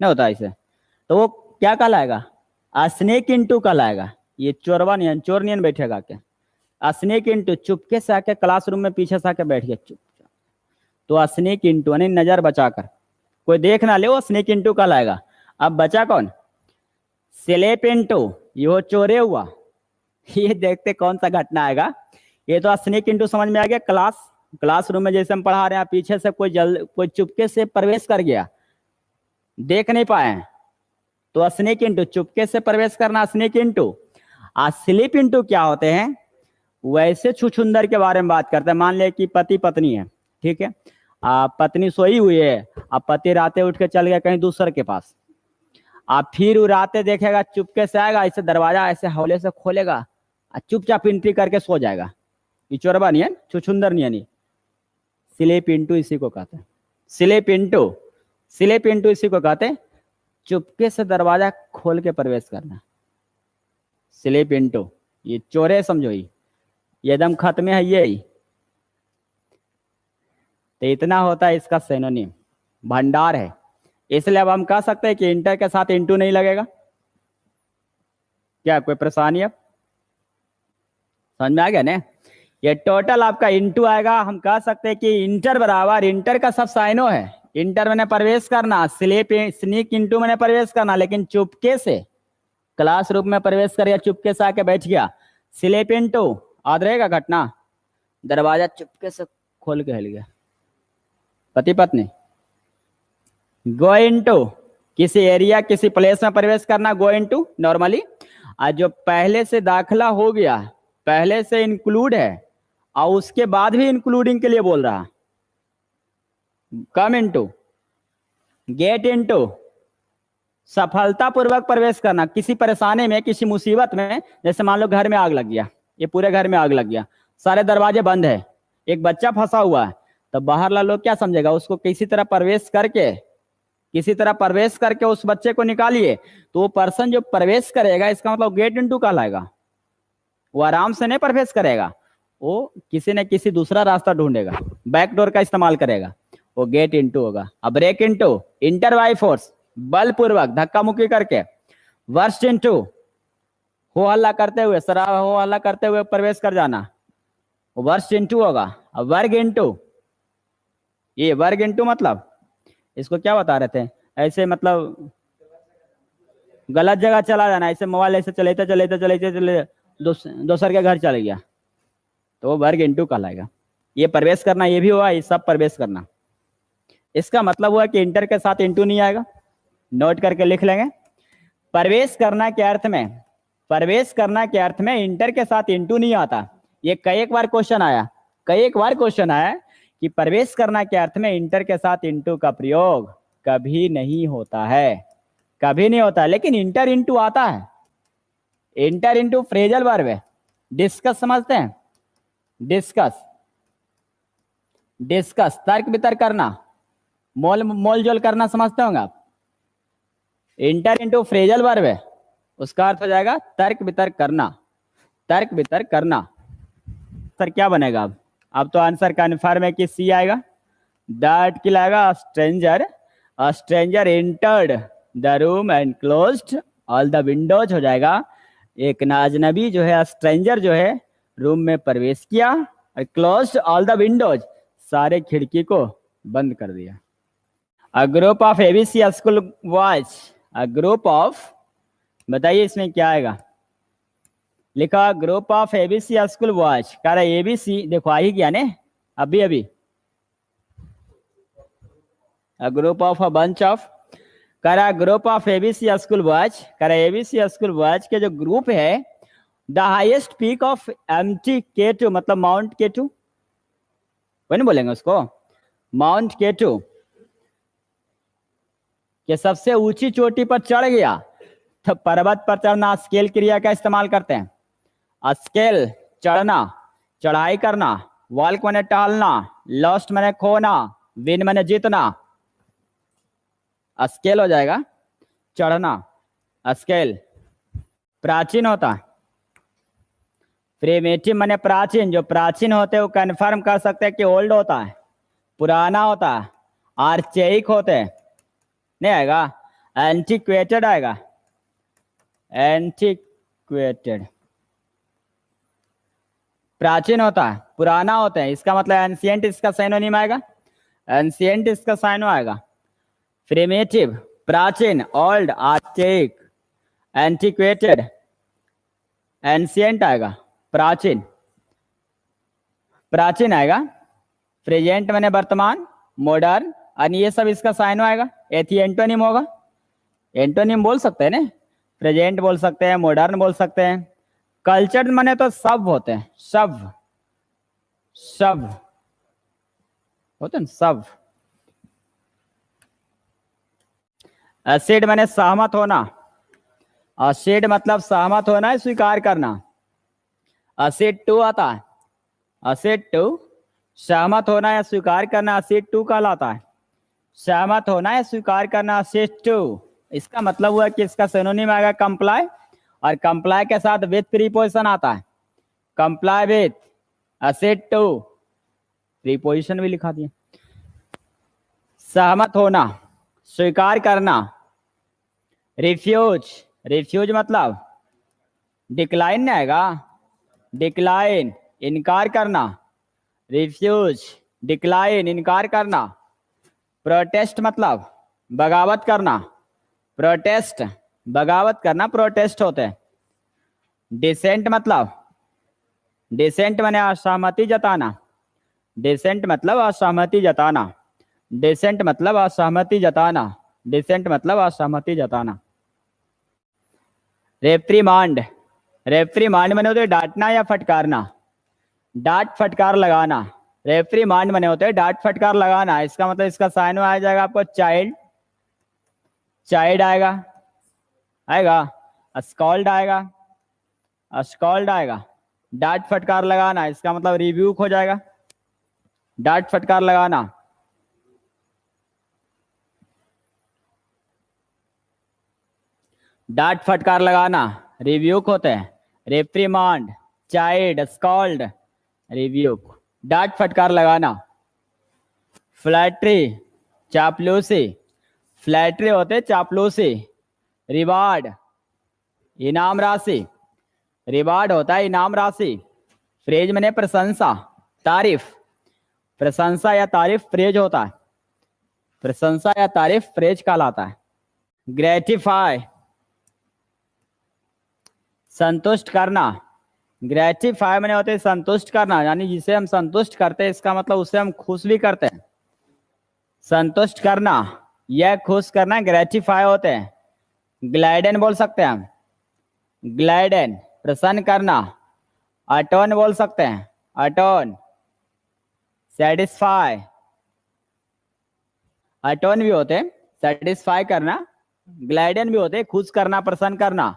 Speaker 1: नहीं होता ऐसे, तो वो क्या कहलाएगा? स्नेक इंटू कहलाएगा। ये चोरवा नियन, चोर नियन बैठेगा क्या? स्नेक इंटू, चुपके से आके क्लासरूम में पीछे से आके बैठ गया चुपचाप, तो स्नेक इंटू यानी नजर बचाकर, कोई देख ना ले, वो स्नेक इंटू कहलाएगा। अब बचा कौन? स्लेप इंटू, ये वो चोरे हुआ। ये देखते कौन सा घटना आएगा। ये तो स्नेक इंटू समझ में आ गया। क्लासरूम में जैसे हम पढ़ा रहे हैं, पीछे से कोई चुपके से प्रवेश कर गया, देख नहीं पाए, तो स्नेक इंटू, चुपके से प्रवेश करना स्नेक इंटू। स्लीप इंटू क्या होते हैं? वैसे छुछुंदर के बारे में बात करते हैं। मान ले कि पति पत्नी है, ठीक है, पत्नी सोई हुई है, अब पति राते उठ के चल गया कहीं दूसरे के पास, आप फिर वो राते देखेगा, चुपके से आएगा, ऐसे दरवाजा ऐसे हौले से खोलेगा, चुपचाप एंट्री करके सो जाएगा। ये चोरबा नहीं है, छुछुंदर नहीं है। स्लीप इंटू इसी को कहते हैं, स्लीप इंटू, स्लीप इंटू इसी को कहते हैं, चुपके से दरवाजा खोल के प्रवेश करना, स्लीप इंटू। ये चोरे समझो, ये एकदम खत्म है ये ही। तो इतना होता है इसका सिनोनिम, भंडार है। इसलिए अब हम कह सकते हैं कि इंटर के साथ इंटू नहीं लगेगा। क्या कोई परेशानी? अब समझ में आ गया ना? ये टोटल आपका इंटू आएगा। हम कह सकते हैं कि इंटर बराबर, इंटर का सब साइनो है, इंटर मैंने प्रवेश करना, स्नीक इंटू मैंने प्रवेश करना, लेकिन चुपके से क्लासरूम में प्रवेश कर गया, चुपके से आके बैठ गया, स्लीप इंटू याद रहेगा घटना, दरवाजा चुपके से खोल के हिल गया, पति पत्नी। गो इनटू, किसी एरिया किसी प्लेस में प्रवेश करना, गो इनटू नॉर्मली। और जो पहले से दाखिला हो गया, पहले से इंक्लूड है और उसके बाद भी इंक्लूडिंग के लिए बोल रहा, कम इनटू। गेट इनटू, सफलतापूर्वक प्रवेश करना, किसी परेशानी में, किसी मुसीबत में, जैसे मान लो घर में आग लग गया, ये पूरे घर में आग लग गया, सारे दरवाजे बंद है, एक बच्चा फंसा हुआ है, तो बाहर ला लोग क्या समझेगा? उसको किसी तरह प्रवेश करके, किसी तरह प्रवेश करके उस बच्चे को निकालिए, तो वो पर्सन जो प्रवेश करेगा, इसका मतलब गेट इनटू कहलाएगा। वो आराम से नहीं प्रवेश करेगा, वो किसी न किसी दूसरा रास्ता ढूंढेगा, बैकडोर का इस्तेमाल करेगा, वो गेट इनटू होगा। अब break into, enter by force, बलपूर्वक धक्का मुक्की करके। वर्स्ट इनटू, हो हल्ला करते हुए, शराब हो हल्ला करते हुए प्रवेश कर जाना, वर्स्ट इनटू होगा। अब वर्ग इनटू, ये वर्ग इनटू मतलब इसको क्या बता रहे थे? ऐसे मतलब गलत जगह चला जाना, ऐसे मोबाइल ऐसे चलेते चलेते चलेते चले दूसर के घर चले गया, तो वो वर्ग इनटू कहलाएगा। ये प्रवेश करना ये भी हुआ, ये सब प्रवेश करना। इसका मतलब हुआ कि इंटर के साथ इंटू नहीं आएगा, नोट करके लिख लेंगे। प्रवेश करना के अर्थ में, प्रवेश करना के अर्थ में इंटर के साथ इंटू नहीं आता। ये कई एक बार क्वेश्चन आया, कई एक बार क्वेश्चन आया कि प्रवेश करना के अर्थ में इंटर के साथ इंटू का प्रयोग कभी नहीं होता है, कभी नहीं होता है, लेकिन इंटर इंटू आता है। इंटर इंटू फ्रेजल वर्ब है। डिस्कस समझते हैं? डिस्कस, डिस्कस तर्क वितर्क करना, मोल जोल करना समझते होंगे आप। इंटर इंटू फ्रेजल वर्ब है, उसका अर्थ हो जाएगा तर्क वितर्क करना, तर्क वितर्क करना। सर क्या बनेगा? अब तो आंसर कन्फर्म है कि सी आएगा। दैट क्या आएगा? Stranger, a stranger entered the room and closed all the Windows हो जाएगा। एक अजनबी जो है, स्ट्रेंजर जो है, रूम में प्रवेश किया और क्लोज्ड ऑल द विंडोज, सारे खिड़की को बंद कर दिया। अ group of ABC school watch, a group of, बताइए इसमें क्या आएगा? लिखा group of ABC school watch, कह रहा एबीसी, देखो आ ही गया ने अभी अभी। A group of, a bunch of, कह रहा group of ABC school watch, कह रहा एबीसी स्कूल वॉच के जो ग्रुप है, the highest peak of MT K2, मतलब माउंट K2, वही नहीं बोलेंगे उसको, माउंट K2 के सबसे ऊंची चोटी पर चढ़ गया, तो पर्वत पर चढ़ना स्केल क्रिया का इस्तेमाल करते हैं। स्केल चढ़ना, चढ़ाई करना, वॉल्क मैंने टहलना, लॉस्ट मैंने खोना, विन मैंने जीतना, स्केल हो जाएगा चढ़ना, स्केल। प्राचीन होता, प्रिमिटिव मैंने प्राचीन, जो प्राचीन होते हैं वो कन्फर्म कर सकते हैं कि ओल्ड होता है, पुराना होता है। आर्चेइक होते हैं, नहीं आएगा। एंटिक्वेटेड आएगा, एंटिक्वेटेड। प्राचीन होता है, पुराना होता है, इसका मतलब एंशिएंट इसका साइनोनिम आएगा, एंशिएंट इसका साइनो आएगा। प्रिमिटिव, प्राचीन, ओल्ड, आर्चेइक, एंटिक्वेटेड, एंशिएंट आएगा, प्राचीन, प्राचीन आएगा। प्रेजेंट माने वर्तमान, मॉडर्न, और ये सब इसका साइनो आएगा। एथी एंटोनिम होगा, एंटोनिम बोल सकते हैं ना, प्रेजेंट बोल सकते हैं, मॉडर्न बोल सकते हैं। कल्चर्ड माने तो सब होते हैं, सब, सब होते हैं, सब। एसिड माने सहमत होना, एसिड मतलब सहमत होना है, स्वीकार करना। एसिड टू आता है, एसिड टू, सहमत होना या स्वीकार करना एसिड टू कहलाता है। सहमत होना या स्वीकार करना एसिड टू, इसका मतलब हुआ कि इसका सिनोनिम आएगा कंप्लाई, और कंप्लाई के साथ विथ प्रीपोजिशन आता है। Comply with accede to, preposition भी लिखा दिया। सहमत होना, स्वीकार करना। रिफ्यूज, रिफ्यूज मतलब डिक्लाइन नहीं आएगा, डिक्लाइन, इनकार करना। रिफ्यूज, डिक्लाइन, इनकार करना। प्रोटेस्ट मतलब बगावत करना, प्रोटेस्ट, बगावत करना, प्रोटेस्ट होते हैं। डिसेंट मतलब, डिसेंट माने असहमति जताना, डिसेंट मतलब असहमति जताना, डिसेंट मतलब असहमति जताना, डिसेंट मतलब असहमति जताना। रेप्रीमांड, रेप्रीमांड माने होते डांटना या फटकारना, डांट फटकार लगाना। रेप्रीमांड माने होते हैं डांट फटकार लगाना, इसका मतलब इसका साइन आ जाएगा आपको चाइल्ड, चाइल्ड आएगा, आएगा। स्कॉल्ड आएगा, स्कॉल्ड आएगा। डांट फटकार लगाना, इसका मतलब रिब्यूक हो जाएगा, डांट फटकार लगाना। डांट फटकार लगाना, रिब्यूक होते हैं। रेप्रीमांड, चाइल्ड, स्कॉल्ड, रिब्यूक, डांट फटकार लगाना। फ्लैटरी, चापलूसी, फ्लैटरी होते चापलूसी। रिवार्ड, इनाम राशि, रिवार्ड होता है इनाम राशि। फ्रेज माने प्रशंसा, तारीफ, प्रशंसा या तारीफ फ्रेज होता है, प्रशंसा या तारीफ फ्रेज कहलाता है। ग्रेटिफाई, संतुष्ट करना। ग्रेटिफाई माने होते हैं संतुष्ट करना, यानी जिसे हम संतुष्ट करते हैं इसका मतलब उससे हम खुश भी करते हैं। संतुष्ट करना या खुश करना ग्रेटिफाई होते हैं। ग्लैडन बोल सकते हैं हम, ग्लैडन, प्रसन्न करना। अटोन बोल सकते हैं, अटोन। सेटिस्फाई, अटोन भी होते हैं सेटिस्फाई करना, ग्लैडन भी होते हैं खुश करना, प्रसन्न करना।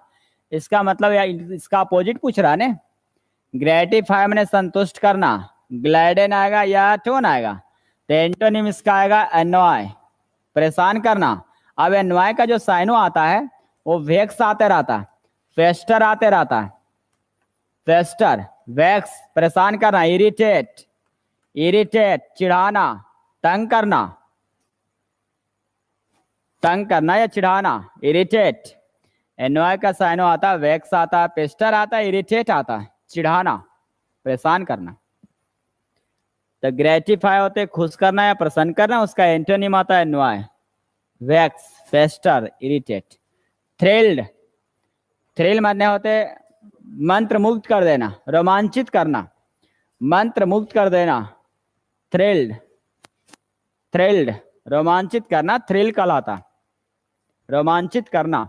Speaker 1: इसका मतलब या इसका अपोजिट पूछ रहा है ना, ग्रेटिफाई मैंने संतुष्ट करना, ग्लैडन आएगा या अटोन आएगा। तो एंटोनिम इसका आएगा एनॉय, परेशान करना। अब एनॉय का जो साइनो आता है वो वेक्स आते रहता है, फेस्टर आते रहता है, फेस्टर, वेक्स, परेशान करना। इरिटेट, इरिटेट, चिढ़ाना, तंग करना, तंग करना या चिढ़ाना, इरिटेट। एनॉय का साइनो आता है, वेक्स आता है, पेस्टर आता है, इरिटेट आता है, चिढ़ाना, परेशान करना। तो ग्रेटिफाई होते खुश करना या प्रसन्न करना, उसका एंटोनिम आता है annoy, vex, pester, irritate. Thrilled, thrill माने होते मंत्र मुग्ध कर देना, रोमांचित करना, मंत्र मुग्ध कर देना। थ्रिल्ड, थ्रिल्ड, रोमांचित करना, थ्रिल कहलाता, रोमांचित करना।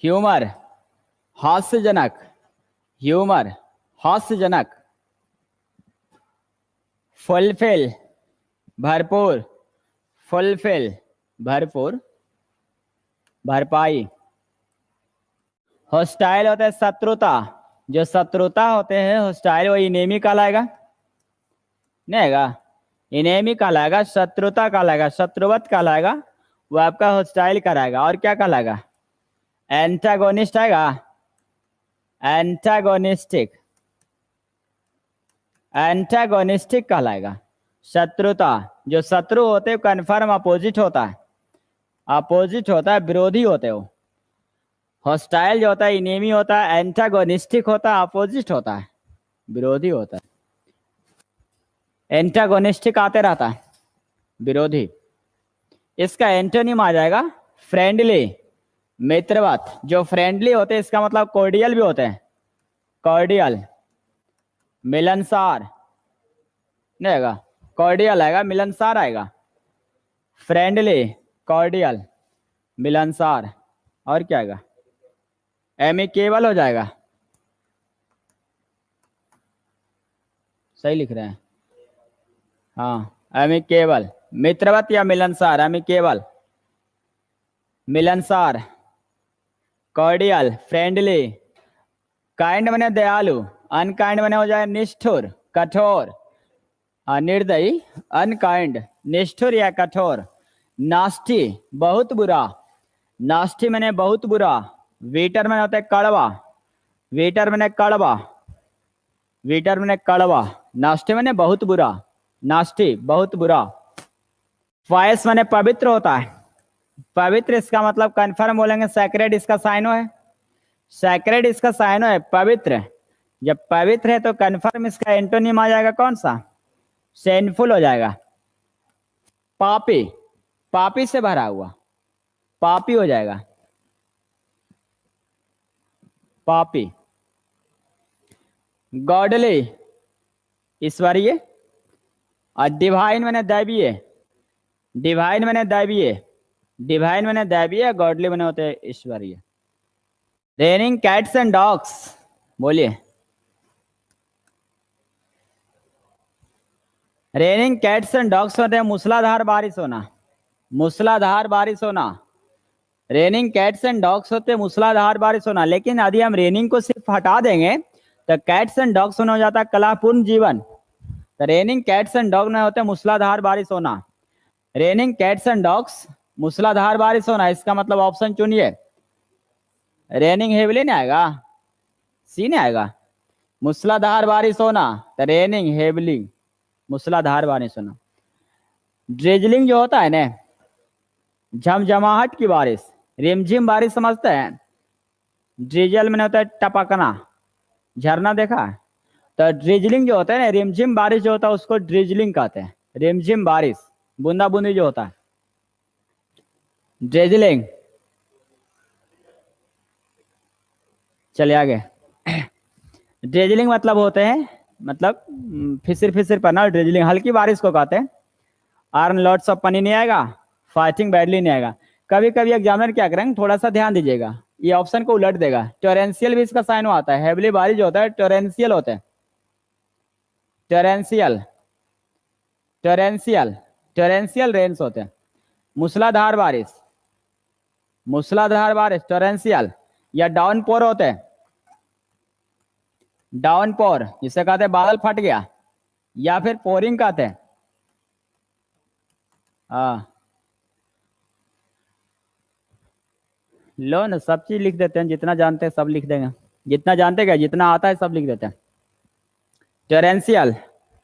Speaker 1: ह्यूमर, हास्यजनक, ह्यूमर, हास्यजनक। फुलफिल, भरपूर, फुलफिल, भरपूर, भरपाई। हॉस्टाइल होता है शत्रुता, जो शत्रुता होते हैं हॉस्टाइल वो इनेमी कहलाएगा, नहीं आएगा, इनेमी कहलाएगा, शत्रुता कहलाएगा, शत्रुवत कहलाएगा, वो आपका हॉस्टाइल कराएगा। और क्या कहलाएगा, एंटागोनिस्ट आएगा, एंटागोनिस्टिक, एंटागोनिस्टिक कहलाएगा। शत्रुता, जो शत्रु होते हैं कन्फर्म अपोजिट होता है, अपोजिट होता है, विरोधी होते हो। हॉस्टाइल जो होता है इनेमी होता है, एंटागोनिस्टिक होता है, अपोजिट होता है, विरोधी होता है। एंटागोनिस्टिक आते रहता है, विरोधी। इसका एंटोनिम आ जाएगा फ्रेंडली, मित्रवत। जो फ्रेंडली होते हैं इसका मतलब कॉर्डियल भी होते हैं, कॉर्डियल। मिलनसार नहीं आएगा, कॉर्डियल आएगा, मिलनसार आएगा। फ्रेंडली, कॉर्डियल, मिलनसार। और क्या आएगा? एमिकेबल हो जाएगा। सही लिख रहे हैं? हाँ, एमिकेबल, मित्रवत या मिलनसार, एमिकेबल, मिलनसार, कॉर्डियल, फ्रेंडली। काइंड बने दयालु, अनकाइंड बने हो जाए निष्ठुर, कठोर, निर्दयी, अनकाइंड, निष्ठुर या कठोर। नास्टी, बहुत बुरा, नास्टी मैंने बहुत बुरा। वीटर मैंने होता है कड़वा, वीटर मैंने कड़वा, वीटर मैंने कड़वा। नास्टी मैंने बहुत बुरा, नास्टी बहुत बुरा। फायस मैंने पवित्र होता है, पवित्र इसका मतलब कन्फर्म बोलेंगे सैक्रेड इसका साइनो है, सैक्रेड इसका साइनो है पवित्र। जब पवित्र है तो कन्फर्म इसका एंटोनिम आ जाएगा कौन सा? सेनफुल हो जाएगा। पापी, पापी से भरा हुआ, पापी हो जाएगा, पापी। गॉडली, ईश्वरीय। और डिवाइन मैंने दैवीय, डिवाइन मैंने दैवीय, डिवाइन मैंने दैवीय, गॉडली मैंने होते हैं ईश्वरीय। रेनिंग कैट्स एंड डॉग्स, बोलिए। रेनिंग कैट्स एंड डॉग्स होते हैं मूसलाधार बारिश होना, मूसलाधार बारिश होना। रेनिंग कैट्स एंड डॉग्स होते हैं मूसलाधार बारिश होना। लेकिन यदि हम रेनिंग को सिर्फ हटा देंगे तो कैट्स एंड डॉग्स होना हो जाता है कलापूर्ण जीवन। तो रेनिंग कैट्स एंड डॉग में होते हैं मूसलाधार बारिश होना। रेनिंग कैट्स एंड डॉग्स, मूसलाधार बारिश होना, इसका मतलब ऑप्शन चुनिए। रेनिंग हेवली नहीं आएगा, सी नहीं आएगा। मूसलाधार बारिश होना तो रेनिंग हेवली, मूसलाधार बारिश होना। ड्रिजलिंग जो होता है ना, झमझमाहट की बारिश, रिमझिम बारिश समझते हैं। ड्रिजल में होता है टपकना, झरना देखा है? तो ड्रिजलिंग जो होता है ना, रिमझिम बारिश जो होता है उसको ड्रिजलिंग कहते हैं। रिमझिम बारिश, बूंदा बूंदी जो होता है, ड्रिजलिंग। चलिए आगे। ड्रिजलिंग मतलब होते हैं, मतलब फिसिर फिसिर पड़ना, ड्रिजलिंग हल्की बारिश को कहते हैं। आर्न लॉट्स ऑफ पानी नहीं आएगा, फाइटिंग बैडली नहीं आएगा। कभी कभी एग्जामिनर क्या करेंगे, थोड़ा सा ध्यान दीजिएगा, ये ऑप्शन को उलट देगा। टोरेंशियल भी इसका साइन आता है, हेवली बारिश जो होता है टोरेंशियल होता है, टोरेंशियल, टोरेंशियल, टोरेंशियल रेन्स होते हैं। मूसलाधार बारिश, मूसलाधार बारिश टोरेंशियल। या डाउनपोर होते हैं, डाउनपोर जिसे कहते हैं बादल फट गया, या फिर पोरिंग कहते हैं। हाँ, लो ना, सब चीज लिख देते हैं, जितना जानते हैं सब लिख देंगे, जितना जानते क्या, जितना आता है सब लिख देते हैं। Torrential,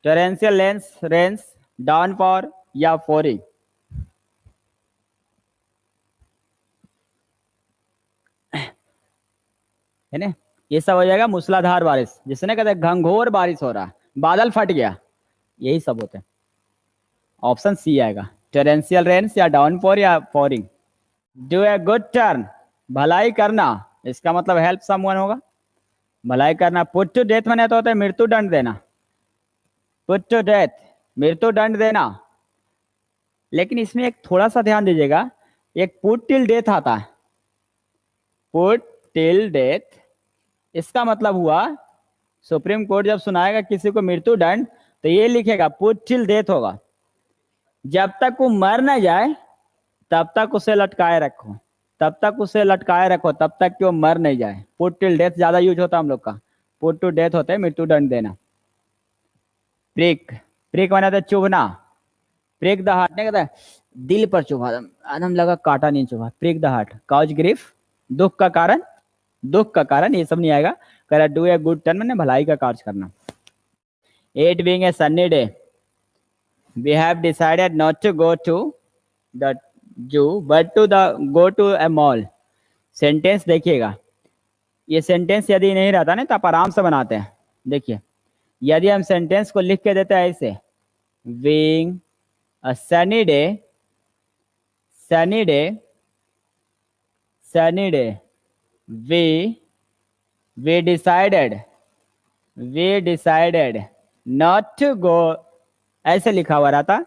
Speaker 1: torrential lens Reigns, downpour या पोरिंग। है ना, ये सब हो जाएगा मूसलाधार बारिश, जिसने कहते हैं घंघोर बारिश हो रहा, बादल फट गया, यही सब होते हैं। ऑप्शन सी आएगा, टोरेंशियल रेन्स या डाउनपोर या pouring. Do a good turn, भलाई करना, इसका मतलब हेल्प समवन होगा, भलाई करना। पुट टू डेथ मैंने तो होता है मृत्यु दंड देना, पुट टू डेथ, मृत्यु दंड देना। लेकिन इसमें एक थोड़ा सा ध्यान दीजिएगा, एक पुट टिल डेथ आता है, पुट टिल डेथ, इसका मतलब हुआ सुप्रीम कोर्ट जब सुनाएगा किसी को मृत्यु दंड तो ये लिखेगा पुट टिल डेथ होगा। जब तक वो मर न जाए तब तक उसे लटकाए रखो, तब तक उसे लटकाए रखो, तब तक कि वो मर नहीं जाए। पुट टिल डेथ ज्यादा यूज होता है हम लोग का, पुट टू डेथ होता है मृत्यु दंड देना। प्रिक, प्रिक माने होता है चुभना, प्रिक द हार्ट, नहीं कहता है दिल पर चुभा, आदम लगा काटा नहीं चुभा। Prick the heart, cause grief, दुख का कारण, दुख का कारण, ये सब नहीं आएगा। कह रहा डू ए गुड टर्न मैंने भलाई का कार्य करना। 8 being a Sunny day, we have decided not to go to the zoo but to the go to a mall. Sentence देखिएगा, ये सेंटेंस यदि नहीं रहता ना तो आप आराम से बनाते हैं। देखिए, यदि हम सेंटेंस को लिख के देते हैं ऐसे, being a sunny day, sunny day, sunny day, we decided not to go, ऐसे लिखा हुआ रहता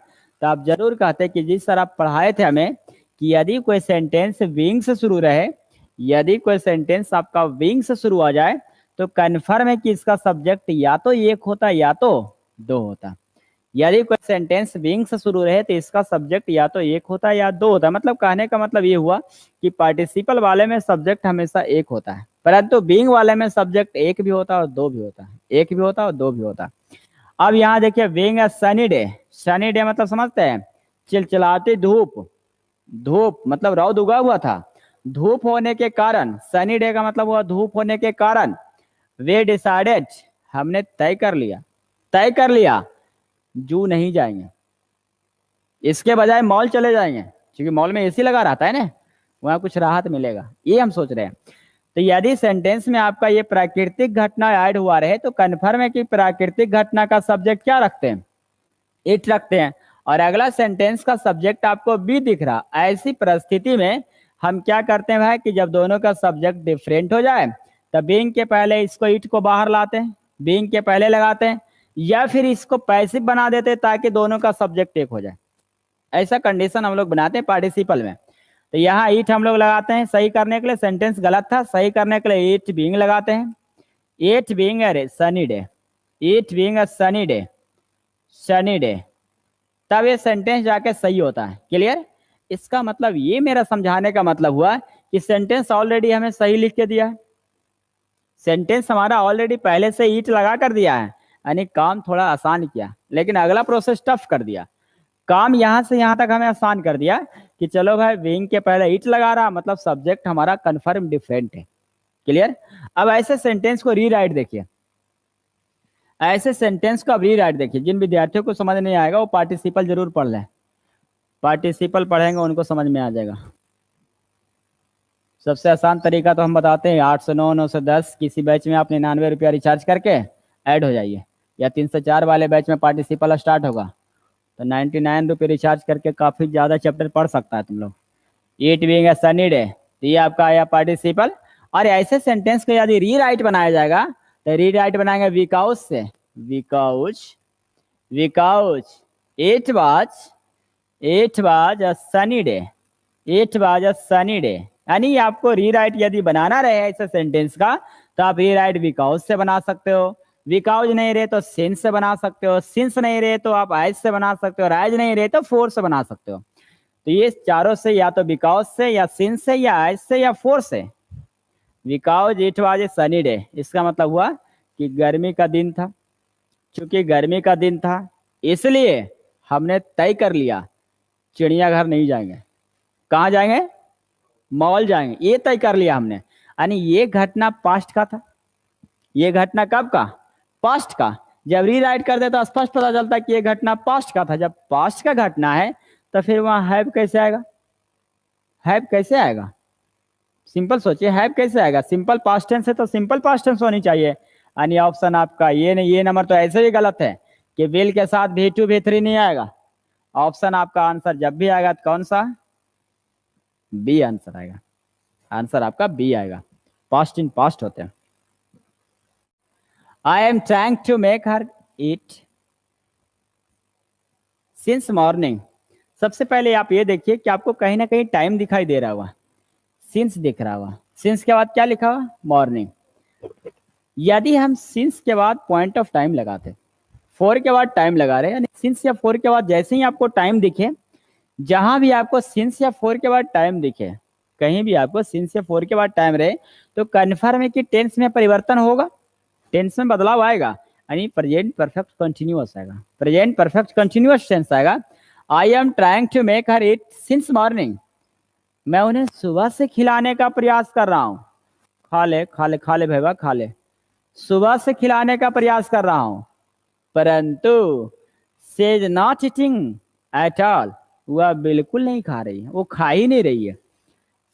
Speaker 1: तो आप जरूर कहते कि जिस सर आप पढ़ाए थे हमें कि यदि कोई सेंटेंस विंग से शुरू रहे, यदि कोई सेंटेंस आपका विंग से शुरू हो जाए तो कन्फर्म है कि इसका सब्जेक्ट या तो एक होता या तो दो होता। यदि कोई सेंटेंस विंग से शुरू रहे तो इसका सब्जेक्ट या तो एक होता या दो होता। मतलब कहने का मतलब ये हुआ कि पार्टिसिपल वाले में सब्जेक्ट हमेशा एक होता है, परंतु बीइंग वाले में सब्जेक्ट एक भी होता है और दो भी होता है, एक भी होता है और दो भी होता है। अब यहाँ देखिए, being a sunny day, sunny day मतलब समझते हैं, चिलचिलाती धूप, धूप मतलब रौद उगा हुआ था, धूप होने के कारण, सनी डे का मतलब हुआ धूप होने के कारण, वे डिसाइडेड हमने तय कर लिया, तय कर लिया जू नहीं जाएंगे, इसके बजाय मॉल चले जाएंगे, क्योंकि मॉल में एसी लगा रहता है ना, वहां कुछ राहत मिलेगा, ये हम सोच रहे हैं। तो यदि सेंटेंस में आपका ये प्राकृतिक घटना ऐड हुआ रहे तो कन्फर्म है कि प्राकृतिक घटना का सब्जेक्ट क्या रखते हैं, इट रखते हैं, और अगला सेंटेंस का सब्जेक्ट आपको बी दिख रहा। ऐसी परिस्थिति में हम क्या करते हैं भाई कि जब दोनों का सब्जेक्ट डिफरेंट हो जाए तब बीइंग के पहले इसको इट को बाहर लाते हैं, बीइंग के पहले लगाते हैं, या फिर इसको पैसिव बना देते हैं ताकि दोनों का सब्जेक्ट एक हो जाए। ऐसा कंडीशन हम लोग बनाते हैं पार्टिसिपल में। तो यहाँ ईट हम लोग लगाते हैं सही करने के लिए, सेंटेंस गलत था, सही करने के लिए ईट बीइंग लगाते हैं। It being a sunny day, it being a sunny day, sunny day, तब ये सेंटेंस जाके सही होता है। क्लियर? इसका मतलब ये मेरा समझाने का मतलब हुआ कि सेंटेंस ऑलरेडी हमें सही लिख के दिया है, सेंटेंस हमारा ऑलरेडी पहले से ईट लगा कर दिया है, यानी काम थोड़ा आसान किया, लेकिन अगला प्रोसेस टफ कर दिया। काम यहाँ से यहाँ तक हमें आसान कर दिया कि चलो भाई विंग के पहले इट लगा रहा, मतलब सब्जेक्ट हमारा कन्फर्म डिफरेंट है। क्लियर? अब ऐसे सेंटेंस को रीराइट देखिए, ऐसे सेंटेंस को अब रीराइट देखिए। जिन विद्यार्थियों को समझ नहीं आएगा वो पार्टिसिपल जरूर पढ़ लें, पार्टिसिपल पढ़ेंगे उनको समझ में आ जाएगा। सबसे आसान तरीका तो हम बताते हैं, 809, 910 किसी बैच में आप 99 रुपया रिचार्ज करके ऐड हो जाइए, या 304 वाले बैच में पार्टिसिपल स्टार्ट होगा तो 99 रुपये रिचार्ज करके काफ़ी ज़्यादा चैप्टर पढ़ सकता है तुम लोग। It being a sunny day, तो ये आपका आया पार्टिसिपल। और ऐसे सेंटेंस को यदि रीराइट बनाया जाएगा तो रीराइट बनाएंगे बिकॉज से, because, because it was a sunny day, it was a sunny day. यानी आपको रीराइट यदि बनाना रहे ऐसे सेंटेंस का तो आप रीराइट बिकॉज से बना सकते हो, बिकॉज नहीं रहे तो सिंस से बना सकते हो, सिंस नहीं रहे तो आप एज से बना सकते हो, और एज नहीं रहे तो फोर से बना सकते हो। तो ये चारों से, या तो बिकॉज से या सिंस से या एज से या फोर से। Because it was a sunny day, इसका मतलब हुआ कि गर्मी का दिन था, चूंकि गर्मी का दिन था इसलिए हमने तय कर लिया चिड़ियाघर नहीं जाएंगे। कहाँ जाएंगे? मॉल जाएंगे, ये तय कर लिया हमने। यानी ये घटना पास्ट का था, ये घटना कब का? पास्ट का। जब रीराइट कर दे तो स्पष्ट पता चलता है कि ये घटना पास्ट का था। जब पास्ट का घटना है तो फिर वहां हैव कैसे आएगा? हैव कैसे आएगा? सिंपल सोचिए, हैव कैसे आएगा? सिंपल पास्ट टेंस है तो सिंपल पास्ट टेंस होनी चाहिए। यानी ऑप्शन आपका ये नहीं, ये नंबर तो ऐसे ही गलत है कि विल के साथ V2 V3 नहीं आएगा। ऑप्शन आपका आंसर जब भी आएगा तो कौन सा? बी आंसर आएगा, आंसर आपका बी आएगा। पास्ट इन पास्ट होते हैं। I am trying to make her eat since morning. सबसे पहले आप ये देखिए कि आपको कहीं ना कहीं टाइम दिखाई दे रहा हुआ, सिंस दिख रहा हुआ, सिंस के बाद क्या लिखा हुआ? मॉर्निंग। यदि हम सिंस के बाद पॉइंट ऑफ टाइम लगाते, फोर के बाद टाइम लगा रहे, यानी सिंस या फोर के बाद जैसे ही आपको टाइम दिखे, जहां भी आपको सिंस या फोर के बाद टाइम दिखे, कहीं भी आपको सिंस या फोर के बाद टाइम रहे तो कन्फर्म है कि टेंस में परिवर्तन होगा, टेंस में बदलाव आएगा, यानी प्रेजेंट परफेक्ट कंटिन्यूअस आएगा, प्रेजेंट परफेक्ट कंटिन्यूअस टेंस आएगा। I am trying to make her eat since morning, मैं उन्हें सुबह से खिलाने का प्रयास कर रहा हूँ। खा ले खा ले खा ले भैया खा ले, सुबह से खिलाने का प्रयास कर रहा हूँ, परंतु she is not eating at all, वह बिल्कुल नहीं खा रही है, वो खा ही नहीं रही है।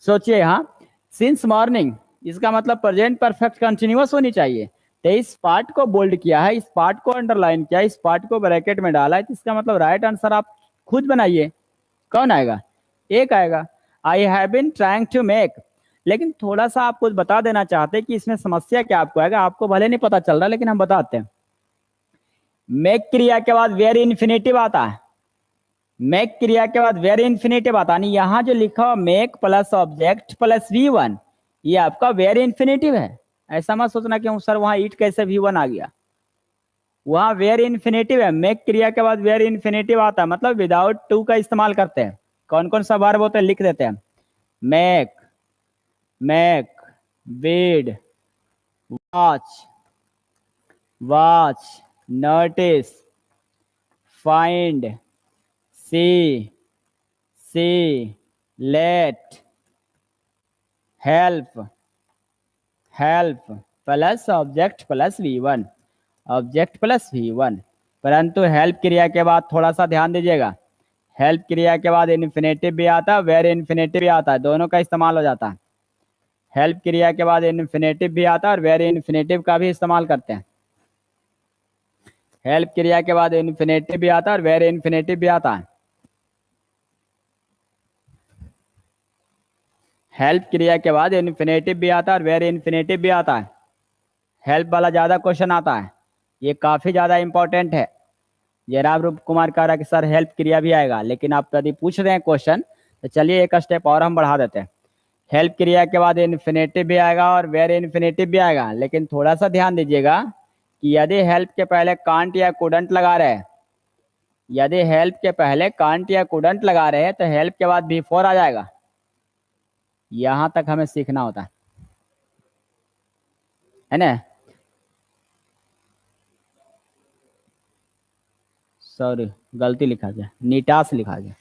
Speaker 1: सोचिए, हाँ, सिंस मॉर्निंग, इसका मतलब प्रेजेंट परफेक्ट कंटिन्यूअस होनी चाहिए। तो इस पार्ट को बोल्ड किया है, इस पार्ट को अंडरलाइन किया है, इस पार्ट को ब्रैकेट में डाला है, तो इसका मतलब राइट आंसर आप खुद बनाइए। कौन आएगा? एक आएगा। I have been trying to make. लेकिन थोड़ा सा आप कुछ बता देना चाहते हैं कि इसमें समस्या क्या आपको आएगा, आपको भले नहीं पता चल रहा लेकिन हम बताते हैं। मेक क्रिया के बाद वेरी इन्फिनेटिव आता है, मेक क्रिया के बाद वेरी इन्फिनेटिव आता नहीं, यहाँ जो लिखा हुआ make plus object plus V1, ये आपका वेरी इन्फिनेटिव है। ऐसा मत सोचना कि सर वहाँ ईट कैसे V1 आ गया, वहाँ वेरी इन्फिनेटिव है। मेक क्रिया के बाद वेरी इन्फिनेटिव आता है, मतलब विदाउट टू का इस्तेमाल करते हैं। कौन कौन सा वर्ब होता है लिख देते हैं। Make, make, read, watch, watch, notice, find, see, let, help, help plus object plus V1, object plus V1। परंतु हेल्प क्रिया के बाद थोड़ा सा ध्यान दीजिएगा, हेल्प क्रिया के बाद इन्फिनेटिव भी आता है, वेरी इन्फिनेटिव भी आता है, दोनों का इस्तेमाल हो जाता है। हेल्प क्रिया के बाद इन्फिनेटिव भी आता है और वेरी इन्फिनेटिव का भी इस्तेमाल करते हैं। हेल्प क्रिया के बाद इन्फिनेटिव भी आता है और वेरी इन्फिनेटिव भी आता है। हेल्प क्रिया के बाद इन्फिनेटिव भी आता है और वेरी इन्फिनेटिव भी आता है। हेल्प वाला ज़्यादा क्वेश्चन आता है, ये काफ़ी ज़्यादा इंपॉर्टेंट है। जयराम रूप कुमार कह रहा है कि सर हेल्प क्रिया भी आएगा, लेकिन आप यदि पूछ रहे हैं क्वेश्चन तो चलिए एक स्टेप और हम बढ़ा देते हैं। हेल्प क्रिया के बाद इन्फिनेटिव भी आएगा और वेरी इन्फिनेटिव भी आएगा, लेकिन थोड़ा सा ध्यान दीजिएगा कि यदि हेल्प के पहले कांट या कुडंट लगा रहे हैं, यदि हेल्प के पहले कांट या कुडंट लगा रहे हैं तो हेल्प के बाद बिफोर आ जाएगा। यहां तक हमें सीखना होता है ना। सॉरी, गलती लिखा गया, नीटास लिखा गया,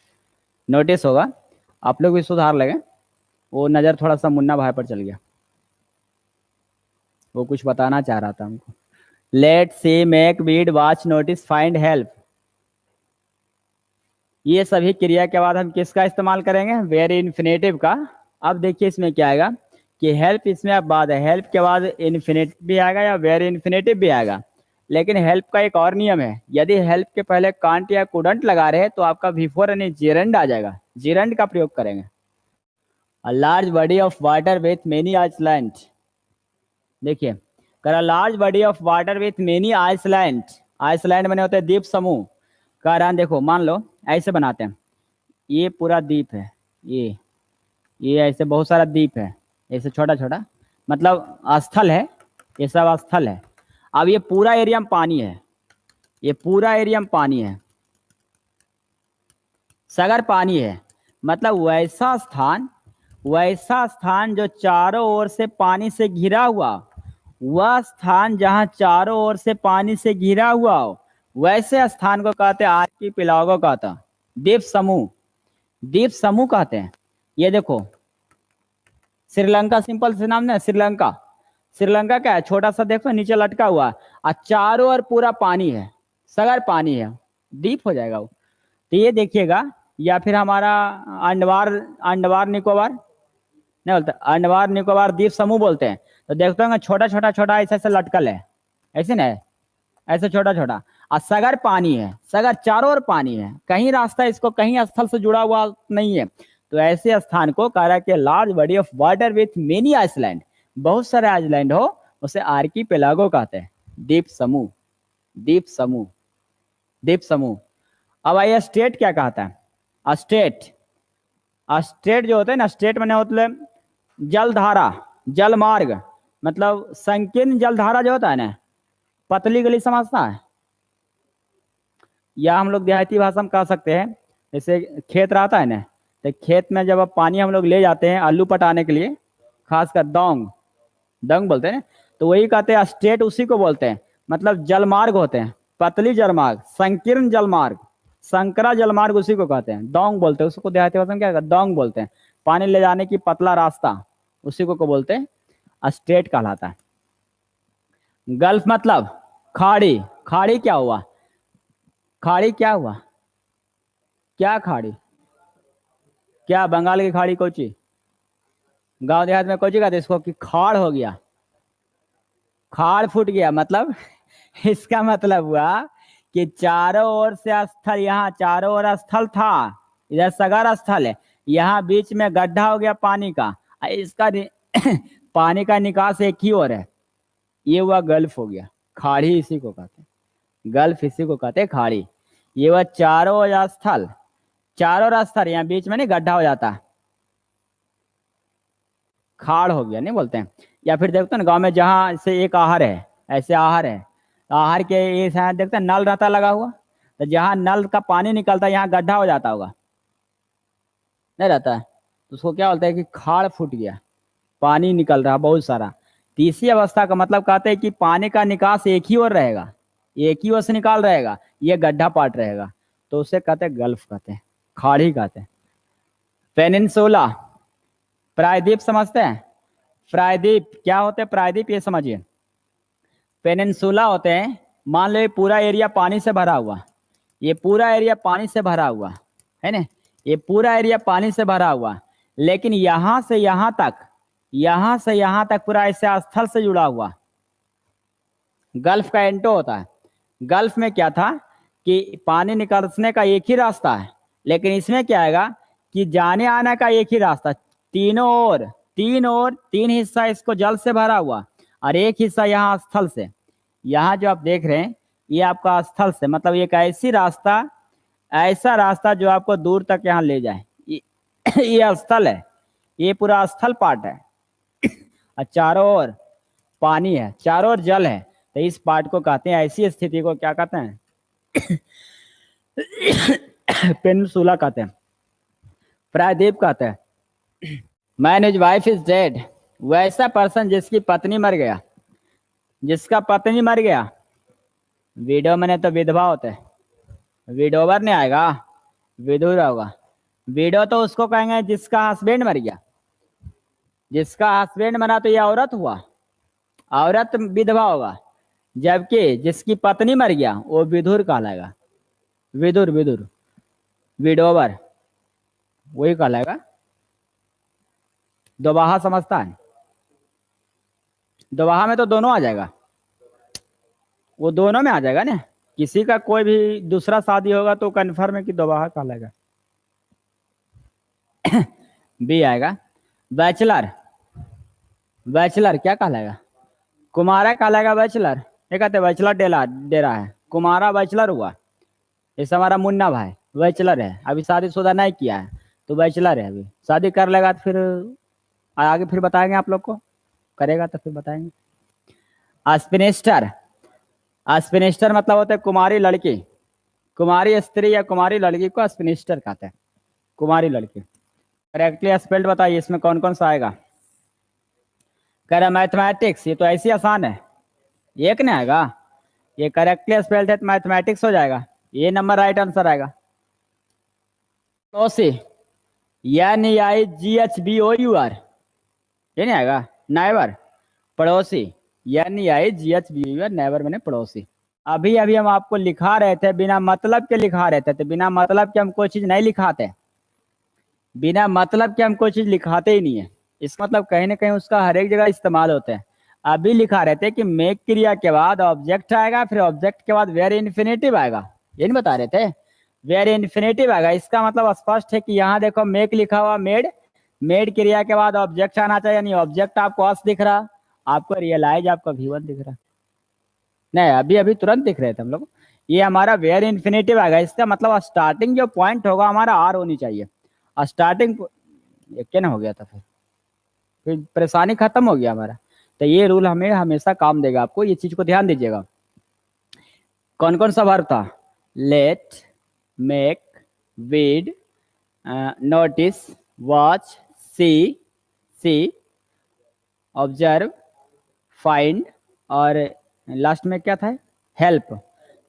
Speaker 1: नोटिस होगा, आप लोग भी सुधार लगे। वो नज़र थोड़ा सा मुन्ना भाई पर चल गया, वो कुछ बताना चाह रहा था हमको। Let, see, make, read, watch, notice, find, help, ये सभी क्रिया के बाद हम किसका इस्तेमाल करेंगे? वेरी इन्फिनेटिव का। अब देखिए इसमें क्या आएगा कि हेल्प इसमें अब बाद है, हेल्प के बाद इन्फिनेटिव भी आएगा या वेरी इन्फिनेटिव भी आएगा, लेकिन हेल्प का एक और नियम है, यदि हेल्प के पहले कांट या कुडंट लगा रहे हैं तो आपका बिफोर यानी जेरंड आ जाएगा, जेरंड का प्रयोग करेंगे। A large body of water with many island, देखिए कर large body of water with many island, island बने होते हैं द्वीप समूह। कह रहा है देखो, मान लो ऐसे बनाते हैं, ये पूरा द्वीप है, ये ऐसे बहुत सारा द्वीप है, ऐसे छोटा छोटा, मतलब स्थल है, ये सब स्थल है। अब ये पूरा एरिया में पानी है, ये पूरा एरिया में पानी है, सगर पानी है, मतलब वैसा स्थान जो चारों ओर से पानी से घिरा हुआ, वह स्थान जहाँ चारों ओर से पानी से घिरा हुआ हो, वैसे स्थान को कहते हैं आर्किपेलागो कहता है, द्वीप समूह, द्वीप समूह कहते हैं। ये देखो श्रीलंका, सिंपल से नाम ना, श्रीलंका, श्रीलंका क्या है, छोटा सा देखो नीचे लटका हुआ है और चारों ओर पूरा पानी है, सगर पानी है, द्वीप हो जाएगा वो। तो ये देखिएगा, या फिर हमारा अंडमान निकोबार नहीं बोलते, अंडमान निकोबार द्वीप समूह बोलते हैं। तो देखते होंगे छोटा छोटा छोटा ऐसे ऐसे लटकल है, ऐसे ना, ऐसे छोटा छोटा, और सगर पानी है, सगर चारों ओर पानी है, कहीं रास्ता इसको कहीं स्थल से जुड़ा हुआ नहीं है। तो ऐसे स्थान को कह रहा है कि large body of water with many island, बहुत सारे आइसलैंड हो, उसे आर्किपेलागो कहते हैं, द्वीप समूह, द्वीप समूह, द्वीप समूह। अब आइए स्टेट क्या कहता है। स्टेट, स्टेट जो होते हैं ना, स्टेट मैंने मतलब जलधारा, जल मार्ग, मतलब संकीर्ण जलधारा जो होता है ना, पतली गली समझता है, या हम लोग देहाती भाषा में कह सकते हैं, जैसे खेत रहता है ना, तो खेत में जब अब पानी हम लोग ले जाते हैं आलू पटाने के लिए, खासकर दौंग, दंग बोलते हैं, तो वही कहते हैं स्टेट, उसी को बोलते हैं, मतलब जलमार्ग होते हैं, पतली जलमार्ग, संकीर्ण जलमार्ग, संकरा जलमार्ग उसी को कहते हैं, दौंग बोलते हैं उसको, देहाती भाषा में क्या कहते हैं, दौंग बोलते हैं, पानी ले जाने की पतला रास्ता, उसी को बोलते हैं स्टेट कहलाता है। गल्फ मतलब खाड़ी, खाड़ी क्या हुआ, खाड़ी क्या हुआ? क्या खाड़ी? क्या बंगाल की खाड़ी कोची? गांव देहात में कोची कहते हैं इसको? कि खाड़ हो गया, खाड़ फूट गया मतलब इसका मतलब हुआ कि चारों ओर से स्थल, यहाँ चारों ओर स्थल था, इधर सगर स्थल है, यहाँ बीच में गड्ढा हो गया पानी का, इसका पानी का निकास एक ही ओर है, ये हुआ गल्फ हो गया। खाड़ी इसी को कहते हैं, गल्फ इसी को कहते हैं खाड़ी। ये हुआ चारों ओर स्थल, चारों ओर स्थल, यहाँ बीच में नहीं गड्ढा हो जाता, खाड़ हो गया नहीं बोलते हैं। या फिर देखते हैं ना गांव में जहाँ से एक आहर है, ऐसे आहर है, आहर के ये शायद देखते हैं नल रहता लगा हुआ, तो जहाँ नल का पानी निकलता है यहाँ गड्ढा हो जाता होगा, नहीं रहता है, तो उसको क्या बोलते हैं कि खाड़ फूट गया, पानी निकल रहा बहुत सारा। तीसरी अवस्था का मतलब कहते हैं कि पानी का निकास एक ही ओर रहेगा, एक ही ओर से निकाल रहेगा, ये गड्ढा पाट रहेगा, तो उसे कहते हैं गल्फ कहते हैं, खाड़ी कहते हैं। पेनिनसुला, प्रायद्वीप समझते हैं? प्रायद्वीप क्या होते हैं? प्रायद्वीप ये समझिए, पेनिनसुला होते हैं, मान लो ये पूरा एरिया पानी से भरा हुआ, ये पूरा एरिया पानी से भरा हुआ है ना, ये पूरा एरिया पानी से भरा हुआ, लेकिन यहां से यहां तक, यहां से यहां तक पूरा ऐसे स्थल से जुड़ा हुआ, गल्फ का एंटो होता है। गल्फ में क्या था कि पानी निकलने का एक ही रास्ता है, लेकिन इसमें क्या आएगा कि जाने आने का एक ही रास्ता, तीनों ओर, तीन ओर, तीन हिस्सा इसको जल से भरा हुआ और एक हिस्सा यहाँ स्थल से। यहाँ जो आप देख रहे हैं ये आपका स्थल से, मतलब एक ऐसी रास्ता, ऐसा रास्ता जो आपको दूर तक यहाँ ले जाए, ये स्थल है, ये पूरा स्थल पार्ट है और चारों ओर पानी है, चारों ओर जल है, तो इस पार्ट को कहते हैं, ऐसी स्थिति को क्या कहते हैं? पेनिनसुला कहते हैं, प्रायद्वीप कहते हैं। Man his wife is dead, वैसा पर्सन जिसकी पत्नी मर गया, जिसका पत्नी मर गया, विडो मैंने तो विधवा होते हैं, विडोवर नहीं आएगा, विधुर होगा। विडो तो उसको कहेंगे जिसका हस्बैंड मर गया, जिसका हस्बैंड मरा तो ये औरत हुआ, औरत विधवा होगा, जबकि जिसकी पत्नी मर गया वो विधुर कहलाएगा, विधुर, विधुर, विडोवर वही कहलाएगा। दोबाहा समझता है? दोबाहा में तो दोनों आ जाएगा, वो दोनों में आ जाएगा ना, किसी का कोई भी दूसरा शादी होगा तो कन्फर्म है कि दोबाहा कहलाएगा। बी आएगा। बैचलर, बैचलर क्या कहलाएगा? कुमारा कहलाएगा बैचलर, ये कहते बैचलर डेरा है, कुमारा बैचलर हुआ, जैसे हमारा मुन्ना भाई बैचलर है, अभी शादीशुदा नहीं किया है तो बैचलर है, अभी शादी कर लेगा तो फिर आगे फिर बताएंगे आप लोग को, करेगा तो फिर बताएंगे। स्पिनिस्टर, स्पिनिस्टर मतलब होता है कुमारी लड़की, कुमारी स्त्री या कुमारी लड़की को स्पिनिस्टर कहते हैं, कुमारी लड़की। करेक्टली स्पेल्ड बताइए, इसमें कौन कौन सा आएगा? कह रहा मैथमेटिक्स, ये तो ऐसी आसान है, एक नहीं आएगा, ये करेक्टली स्पेल्ड है तो मैथमेटिक्स हो जाएगा, ये नंबर राइट आंसर आएगा। पड़ोसी, NEIGHBOUR, ये नहीं आएगा। नाइबर, पड़ोसी, NEIGHBOUR, नाइबर मैंने पड़ोसी। अभी अभी हम आपको लिखा रहे थे, बिना मतलब के लिखा रहे थे, तो बिना मतलब के हम कोई चीज नहीं लिखाते, बिना मतलब के हम कोई चीज लिखाते ही नहीं है, इस मतलब कहीं ना कहीं उसका हर एक जगह इस्तेमाल होता है। अभी लिखा रहे थे कि मेक क्रिया के बाद ऑब्जेक्ट आएगा, फिर ऑब्जेक्ट के बाद वेरी इन्फिनेटिव आएगा, ये नहीं बता रहे थे, वेरी इन्फिनेटिव आएगा। इसका मतलब स्पष्ट है कि यहाँ देखो मेक लिखा हुआ, मेड, मेड क्रिया के बाद ऑब्जेक्ट आना चाहिए, यानी ऑब्जेक्ट आपको अस दिख रहा, आपको रियलाइज आपका V1 दिख रहा, नहीं अभी अभी तुरंत दिख रहे थे हम लोग। ये हमारा वेरी इन्फिनेटिव आएगा, इसका मतलब स्टार्टिंग जो पॉइंट होगा हमारा R होनी चाहिए, स्टार्टिंग क्या ना हो गया था, फिर परेशानी खत्म हो गया हमारा। तो ये रूल हमें हमेशा काम देगा, आपको ये चीज को ध्यान दीजिएगा। कौन कौन सा वर्ब था? Let, make, read, notice, watch, see, observe, find, और लास्ट में क्या था? हेल्प।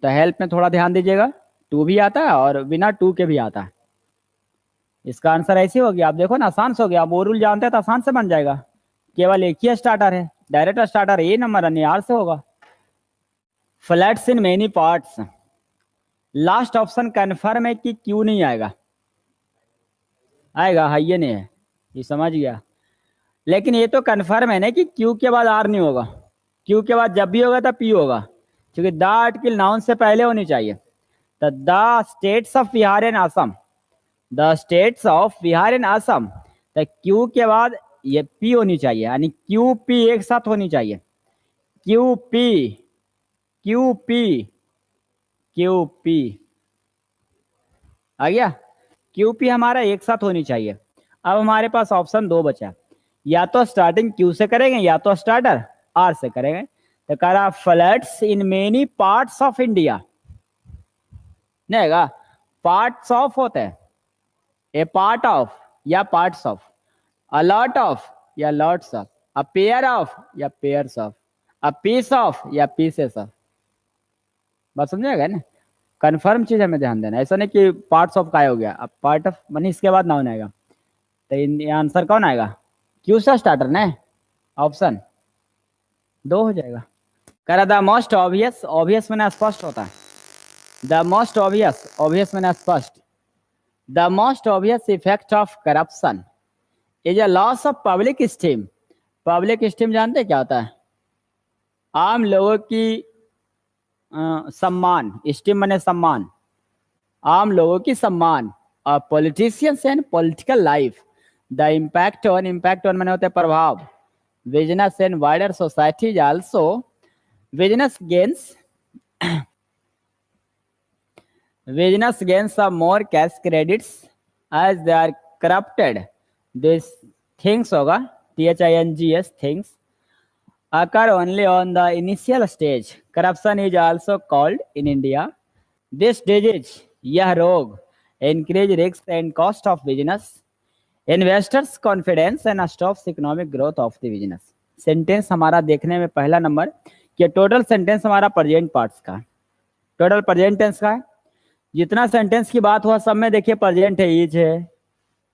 Speaker 1: तो हेल्प में थोड़ा ध्यान दीजिएगा, टू भी आता है और बिना टू के भी आता है। इसका आंसर ऐसे हो गया, आप देखो ना आसान से हो गया, आप वो रूल जानते हैं तो आसान से बन जाएगा, केवल एक ही स्टार्टर है, डायरेक्ट स्टार्टर ए नंबर अन्य आर से होगा। Floods in many parts, last option confirm है कि क्यू नहीं आएगा? आएगा, है ये नहीं है, ये समझ गया। लेकिन ये तो कन्फर्म है ना कि क्यू के बाद आर नहीं होगा। क्यू के बाद जब भी होगा तब पी होगा, क्योंकि द आर्टिकल नाउन से पहले होनी चाहिए। तो the states of Bihar and Assam, the states of Bihar and Assam, तो क्यू के बाद ये पी होनी चाहिए, यानी क्यू पी एक साथ होनी चाहिए। Q P, Q P, Q P आ गया। क्यू पी हमारा एक साथ होनी चाहिए। अब हमारे पास ऑप्शन दो बचा, या तो स्टार्टिंग क्यू से करेंगे या तो स्टार्टर आर से करेंगे। तो कह रहा floods in many parts of India, नहीं पार्ट्स ऑफ होता है, ए पार्ट ऑफ या parts of, a lot of या lots of, a pair of या pairs of, a piece of या पीसेस ऑफ। बात समझेगा ना? कंफर्म चीज हमें ध्यान देना, ऐसा नहीं कि पार्ट्स ऑफ का हो गया, अब पार्ट ऑफ मनी इसके बाद नाउन आएगा। तो आंसर कौन आएगा? क्यू से स्टार्टर ना, ऑप्शन दो हो जाएगा। कह रहा द मोस्ट ऑब्वियस, ऑब्वियस मैंने स्पष्ट होता है, द मोस्ट ऑब्वियस, ऑब्वियस मैंने स्पष्ट, the most obvious effect of corruption is a loss of public steam. Public steam जानते क्या होता है? आम लोगों की सम्मान, स्टीम माने सम्मान, आम लोगों की सम्मान। और politicians and political life, the impact on, impact on माने होते प्रभाव, business and wider society is also, business gains, business gains some more cash credits as they are corrupted. These things होगा, THINGS, things occur only on the initial stage. Corruption is also called in India. This disease, यह रोग, increase risks and cost of business, investors confidence and stops economic growth of the business. Sentence हमारा देखने में पहला number, कि total sentence हमारा present parts का, total present tense का है। जितना सेंटेंस की बात हुआ सब में देखिए प्रेजेंट है, इज है,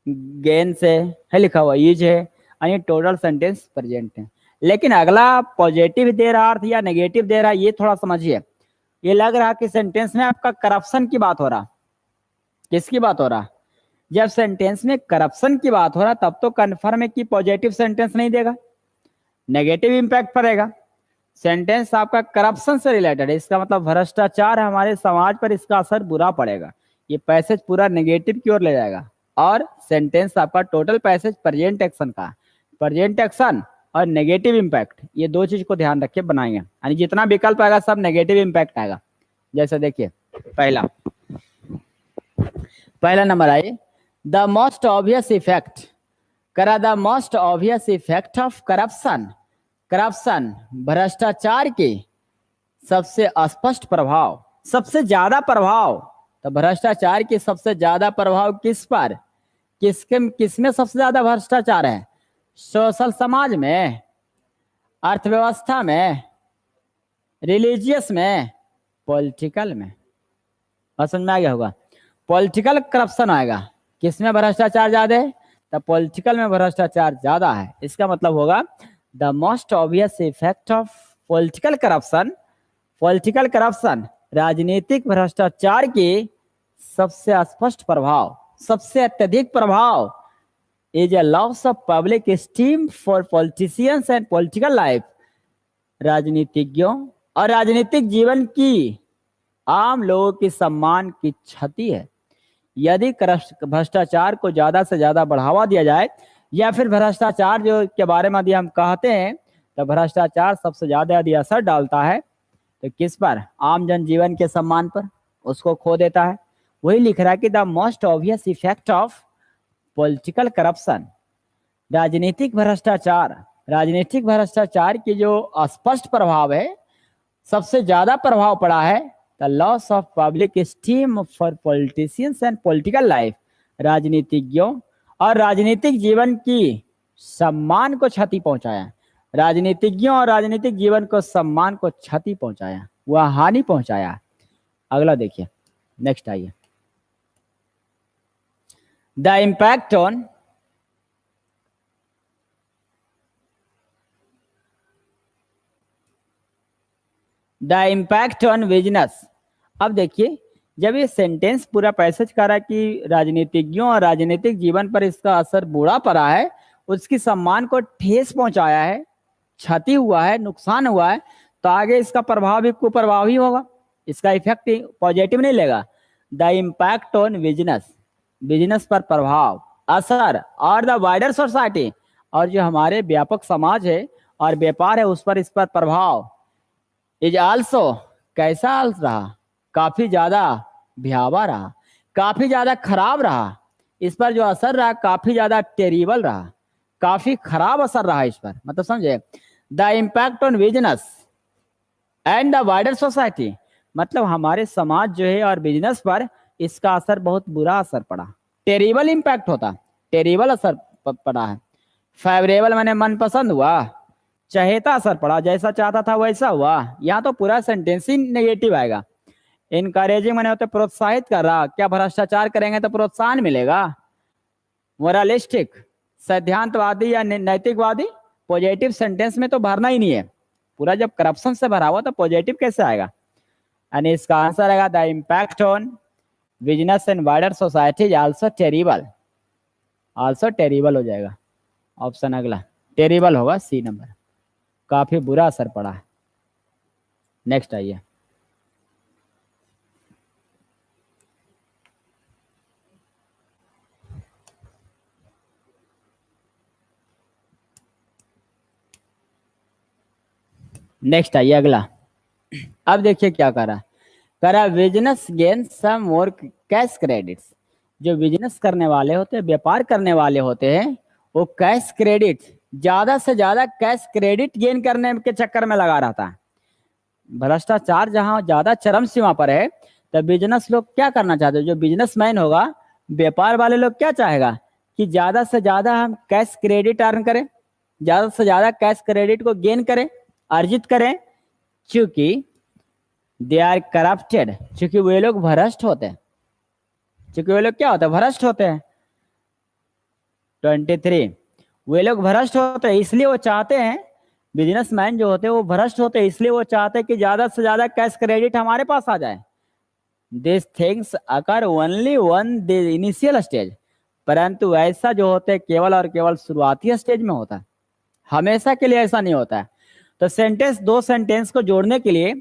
Speaker 1: गेन से है लिखा हुआ, इज है, यानी टोटल सेंटेंस प्रेजेंट है। लेकिन अगला पॉजिटिव दे रहा अर्थ या नेगेटिव दे रहा, ये थोड़ा समझिए। ये लग रहा कि सेंटेंस में आपका करप्शन की बात हो रहा, किसकी बात हो रहा? जब सेंटेंस में करप्शन की बात हो रहा तब तो कन्फर्म है कि पॉजिटिव सेंटेंस नहीं देगा, नेगेटिव इंपैक्ट पड़ेगा। सेंटेंस आपका करप्शन से रिलेटेड है, इसका मतलब भ्रष्टाचार हमारे समाज पर इसका असर बुरा पड़ेगा, ये पैसेज पूरा नेगेटिव की ओर ले जाएगा। और सेंटेंस आपका टोटल पैसेज प्रेजेंट एक्शन का, प्रेजेंट एक्शन और नेगेटिव इंपैक्ट, ये दो चीज को ध्यान रखिए बनाएंगे, यानी जितना विकल्प आएगा सब नेगेटिव इंपैक्ट आएगा। जैसे देखिए पहला, पहला नंबर आइए, द मोस्ट ऑब्वियस इफेक्ट, करा the most obvious effect of corruption, corruption भ्रष्टाचार के सबसे स्पष्ट प्रभाव, सबसे ज्यादा प्रभाव। तो भ्रष्टाचार के सबसे ज्यादा प्रभाव किस पर, किसके, किसमें सबसे ज्यादा भ्रष्टाचार है? सोशल समाज में, अर्थव्यवस्था में, रिलीजियस में, पॉलिटिकल में। समझ में आ गया होगा? पॉलिटिकल करप्शन आएगा, किसमें भ्रष्टाचार ज्यादा है? तो पॉलिटिकल में भ्रष्टाचार ज्यादा है। इसका मतलब होगा the most obvious effect of political corruption, political corruption राजनीतिक भ्रष्टाचार के सबसे स्पष्ट प्रभाव, सबसे अत्यधिक प्रभाव, is a loss of public steam for politicians and political life, राजनीतिज्ञों और राजनीतिक जीवन की, आम लोगों की सम्मान की क्षति है। यदि भ्रष्टाचार को ज्यादा से ज्यादा बढ़ावा दिया जाए, या फिर भ्रष्टाचार जो के बारे में यदि हम कहते हैं, तो भ्रष्टाचार सबसे ज्यादा यदि असर डालता है तो किस पर? आम जनजीवन के सम्मान पर, उसको खो देता है। वही लिख रहा है कि the most obvious effect of political corruption, राजनीतिक भ्रष्टाचार, राजनीतिक भ्रष्टाचार की जो स्पष्ट प्रभाव है, सबसे ज्यादा प्रभाव पड़ा है, the loss of public steam for politicians and political life, राजनीतिज्ञों और राजनीतिक जीवन की सम्मान को क्षति पहुंचाया, राजनीतिज्ञों और राजनीतिक जीवन को सम्मान को क्षति पहुंचाया, वह हानि पहुंचाया। अगला देखिए, नेक्स्ट आइए, the impact on, the impact on business. अब देखिए जब ये सेंटेंस पूरा पैसेज कह रहा है कि राजनीतिज्ञों और राजनीतिक जीवन पर इसका असर बुरा पड़ा है, उसकी सम्मान को ठेस पहुंचाया है, क्षति हुआ है, नुकसान हुआ है, तो आगे इसका प्रभाव भी कुप्रभाव ही होगा, इसका इफेक्ट पॉजिटिव नहीं लेगा। The impact on business, business पर प्रभाव, असर, और द वाइडर सोसाइटी, और जो हमारे व्यापक समाज है और व्यापार है उस पर इस पर प्रभाव, इज आल्सो, कैसा रहा, काफी ज्यादा भयावह रहा, काफी ज्यादा खराब रहा, इस पर जो असर रहा काफी ज्यादा टेरिबल रहा, काफी खराब असर रहा इस पर, मतलब समझे। The impact on business and the wider society, मतलब हमारे समाज जो है और बिजनेस पर इसका असर बहुत बुरा असर पड़ा, टेरिबल इम्पैक्ट होता, टेरिबल असर पड़ा है। फेवरेबल मैंने मनपसंद हुआ, चहेता असर पड़ा, जैसा चाहता था वैसा हुआ, यहाँ तो पूरा सेंटेंस ही नेगेटिव आएगा। इनकरेजिंग मैंने होते प्रोत्साहित कर रहा, क्या भ्रष्टाचार करेंगे तो प्रोत्साहन मिलेगा। मोरलिस्टिक, सिद्धांतवादी या नैतिकवादी, पॉजिटिव सेंटेंस में तो भरना ही नहीं है, पूरा जब करप्शन से भरा हुआ तो पॉजिटिव कैसे आएगा। एंड इसका आंसर आएगा the impact on business and wider society is also terrible, also terrible हो जाएगा ऑप्शन अगला, टेरिबल होगा सी नंबर, काफी बुरा असर पड़ा है। नेक्स्ट आइए, नेक्स्ट आइए अगला। अब देखिए क्या करा, करा business gain some more cash credits, जो बिजनेस करने वाले होते हैं, व्यापार करने वाले होते हैं, वो कैश क्रेडिट, ज्यादा से ज्यादा कैश क्रेडिट गेन करने के चक्कर में लगा रहता है। भ्रष्टाचार जहां ज्यादा चरम सीमा पर है, तब बिजनेस लोग क्या करना चाहते हैं, जो बिजनेसमैन होगा, व्यापार वाले लोग क्या चाहेगा कि ज्यादा से ज्यादा हम कैश क्रेडिट अर्न करें, ज्यादा से ज्यादा कैश क्रेडिट को गेन करें, अर्जित करें, क्योंकि दे आर करप्टेड, क्योंकि वे लोग भ्रष्ट होते हैं, क्योंकि वे लोग क्या होते हैं, भ्रष्ट होते हैं। 23, वे लोग भ्रष्ट होते हैं इसलिए वो चाहते हैं, बिजनेसमैन जो होते हैं वो भ्रष्ट होते हैं इसलिए वो चाहते हैं कि ज्यादा से ज्यादा कैश क्रेडिट हमारे पास आ जाए। This things occur only one the initial stage, परंतु ऐसा जो होता है केवल और केवल शुरुआती स्टेज में होता है, हमेशा के लिए ऐसा नहीं होता है। तो सेंटेंस, दो सेंटेंस को जोड़ने के लिए,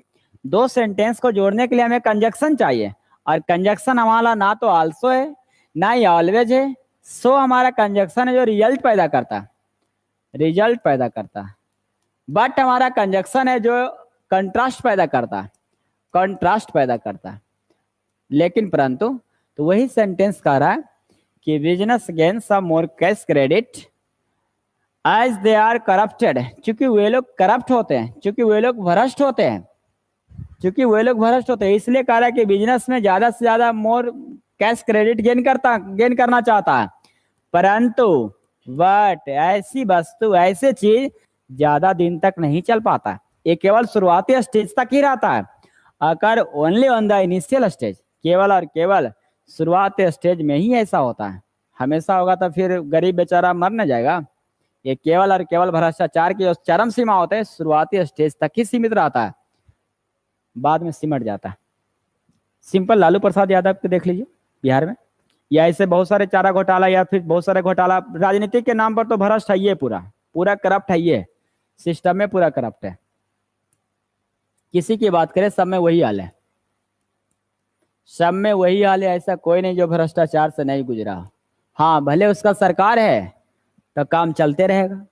Speaker 1: दो सेंटेंस को जोड़ने के लिए हमें कंजक्शन चाहिए, और कंजक्शन हमारा ना तो आल्सो है ना ही ऑलवेज है, सो हमारा कंजक्शन है जो रिजल्ट पैदा करता है, रिजल्ट पैदा करता है। बट हमारा कंजक्शन है जो कंट्रास्ट पैदा करता है, कंट्रास्ट पैदा करता है। लेकिन परंतु तो वही सेंटेंस कह रहा है कि business gain some more cash credit as they are corrupted, क्योंकि वे लोग करप्ट होते हैं, क्योंकि वे लोग भ्रष्ट होते हैं, क्योंकि वे लोग भ्रष्ट होते हैं, इसलिए कह रहा है कि बिजनेस में ज्यादा से ज्यादा मोर कैश क्रेडिट गेन करना चाहता है। परंतु बट ऐसी वस्तु, ऐसी चीज ज्यादा दिन तक नहीं चल पाता, ये केवल शुरुआती स्टेज तक ही रहता है। अगर only on the initial stage, केवल और केवल शुरुआती स्टेज में ही ऐसा होता है, हमेशा होगा तो फिर गरीब बेचारा मर न जाएगा। ये केवल और केवल भ्रष्टाचार की जो चरम सीमा होते हैं शुरुआती स्टेज तक ही सीमित रहता है, बाद में सिमट जाता है। सिंपल लालू प्रसाद यादव को देख लीजिए बिहार में, या ऐसे बहुत सारे चारा घोटाला या फिर बहुत सारे घोटाला, राजनीति के नाम पर तो भ्रष्ट है, ये पूरा पूरा करप्ट है, ये सिस्टम में पूरा करप्ट है। किसी की बात करें सब में वही हाल है, सब में वही हाल है, ऐसा कोई नहीं जो भ्रष्टाचार से नहीं गुजरा। हाँ भले उसका सरकार है तो काम चलते रहेगा,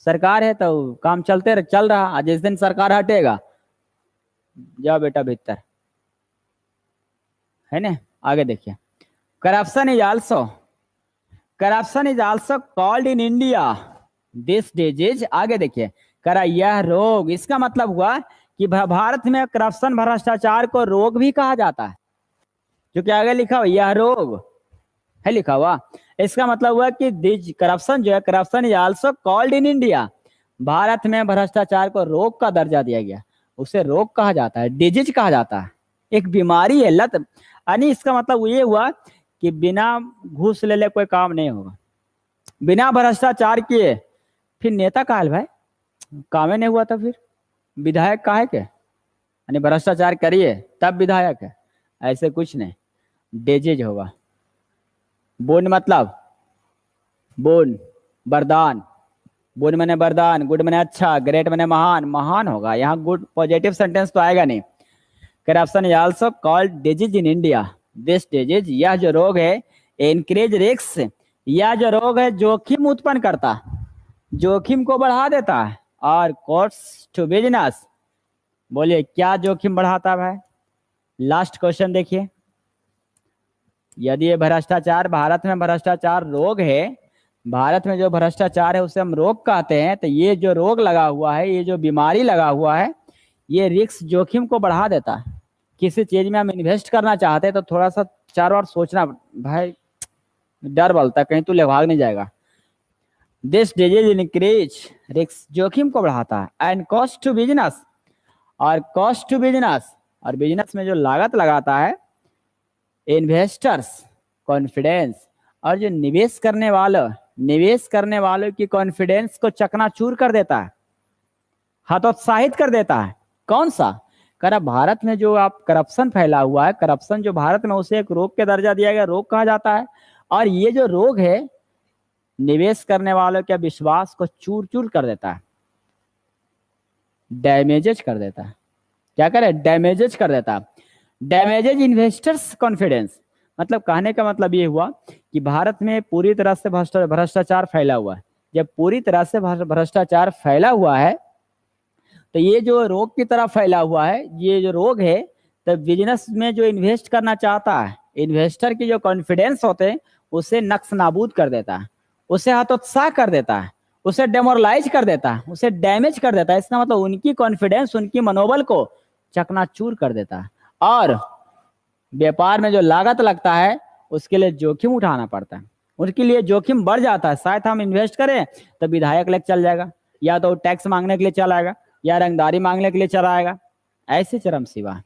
Speaker 1: सरकार है तो काम चल रहा, जिस दिन सरकार हटेगा जाओ बेटा भीतर, है ना। आगे देखिए, corruption is also called in India this disease, आगे देखिए करा यह रोग, इसका मतलब हुआ कि भारत में करप्शन, भ्रष्टाचार को रोग भी कहा जाता है, क्योंकि आगे लिखा हुआ यह रोग है लिखा हुआ, इसका मतलब हुआ कि दिस करप्शन जो है, corruption is also called in India, Bharat में भ्रष्टाचार को रोग का दर्जा दिया गया, उसे रोग कहा जाता है, डिजीज कहा जाता है, एक बीमारी है, लत। यानी इसका मतलब ये हुआ कि बिना घूस ले कोई काम नहीं होगा, बिना भ्रष्टाचार किए फिर नेता कहा है भाई, काम ही नहीं हुआ था फिर विधायक कहा है के, यानी भ्रष्टाचार करिए तब विधायक है, ऐसे कुछ नहीं, डिजीज होगा। बोन मतलब बोन, वरदान। बोन मैंने वरदान, गुड मैंने अच्छा, ग्रेट मैंने महान, महान होगा यहाँ। गुड पॉजिटिव सेंटेंस तो आएगा नहीं। Corruption is also called disease in India. This disease, यह जो रोग है, इंक्रीज रिस्क, यह जो रोग है जोखिम उत्पन्न करता, जोखिम को बढ़ा देता है। और कॉस्ट टू बिजनेस, बोलिए क्या जोखिम बढ़ाता है भाई? लास्ट क्वेश्चन देखिए, यदि ये भ्रष्टाचार, भारत में भ्रष्टाचार रोग है, भारत में जो भ्रष्टाचार है उसे हम रोग कहते हैं, तो ये जो रोग लगा हुआ है, ये जो बीमारी लगा हुआ है, ये रिस्क जोखिम को बढ़ा देता है। किसी चीज में हम इन्वेस्ट करना चाहते हैं तो थोड़ा सा चार बार सोचना भाई, डर बोलता है कहीं तू ले भाग नहीं जाएगा। दिस डिजीज इंक्रीज रिस्क, जोखिम को बढ़ाता है। एंड कॉस्ट टू बिजनेस, और कॉस्ट टू बिजनेस, और बिजनेस में जो लागत लगाता है, इन्वेस्टर्स कॉन्फिडेंस, और जो निवेश करने वालों की कॉन्फिडेंस को चकनाचूर कर देता है, हतोत्साहित कर देता है। कौन सा? कर भारत में जो आप करप्शन फैला हुआ है, करप्शन जो भारत में, उसे एक रोग के दर्जा दिया गया, रोग कहा जाता है। और ये जो रोग है निवेश करने वालों के विश्वास को चूर चूर कर देता है, डैमेजेज कर देता है। क्या करे? डैमेजेज कर देता है। डैमेजेज इन्वेस्टर्स कॉन्फिडेंस, मतलब कहने का मतलब ये हुआ कि भारत में पूरी तरह से भ्रष्टाचार फैला हुआ है। जब पूरी तरह से भ्रष्टाचार फैला हुआ है तो ये जो रोग की तरह फैला हुआ है, ये जो रोग है, तो बिजनेस में जो इन्वेस्ट करना चाहता है, इन्वेस्टर की जो कॉन्फिडेंस होते हैं, उसे नक्श नाबूद कर देता है, उसे हतोत्साह कर देता है, उसे डेमोरलाइज कर देता है, उसे डैमेज कर देता है। इसका मतलब उनकी कॉन्फिडेंस, उनकी मनोबल को चकनाचूर कर देता है। और व्यापार में जो लागत लगता है उसके लिए जोखिम उठाना पड़ता है, उनके लिए जोखिम बढ़ जाता है। शायद हम इन्वेस्ट करें तो विधायक लेके चल जाएगा, या तो टैक्स मांगने के लिए चला आएगा, या रंगदारी मांगने के लिए चला आएगा, ऐसे चरम सीमा।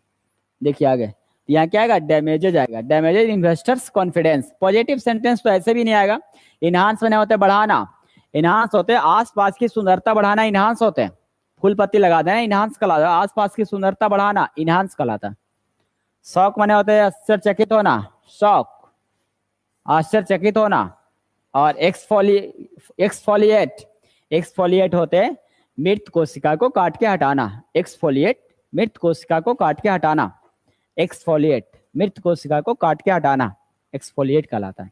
Speaker 1: देखिए आगे यहाँ क्या आएगा? डैमेजेज आएगा। Damages investors confidence. Positive sentence तो ऐसे भी नहीं आएगा। इनहांस बने होते बढ़ाना, इनहांस होते आसपास की सुंदरता बढ़ाना, इनहांस होते हैं। फूल पत्ती लगा देना, इनहांस कहलाता है। आसपास की सुंदरता बढ़ाना, इनहांस कहलाता है। शौक मने होते हैं आश्चर्यचकित होना, शौक, आश्चर्यचकित होना। और एक्सफोलिएट, एक्सफोलिएट होते हैं मृत कोशिका को काट के हटाना। एक्सफोलिएट, मृत कोशिका को काट के हटाना। एक्सफोलिएट, मृत कोशिका को काट के हटाना, एक्सफोलिएट कहलाता है।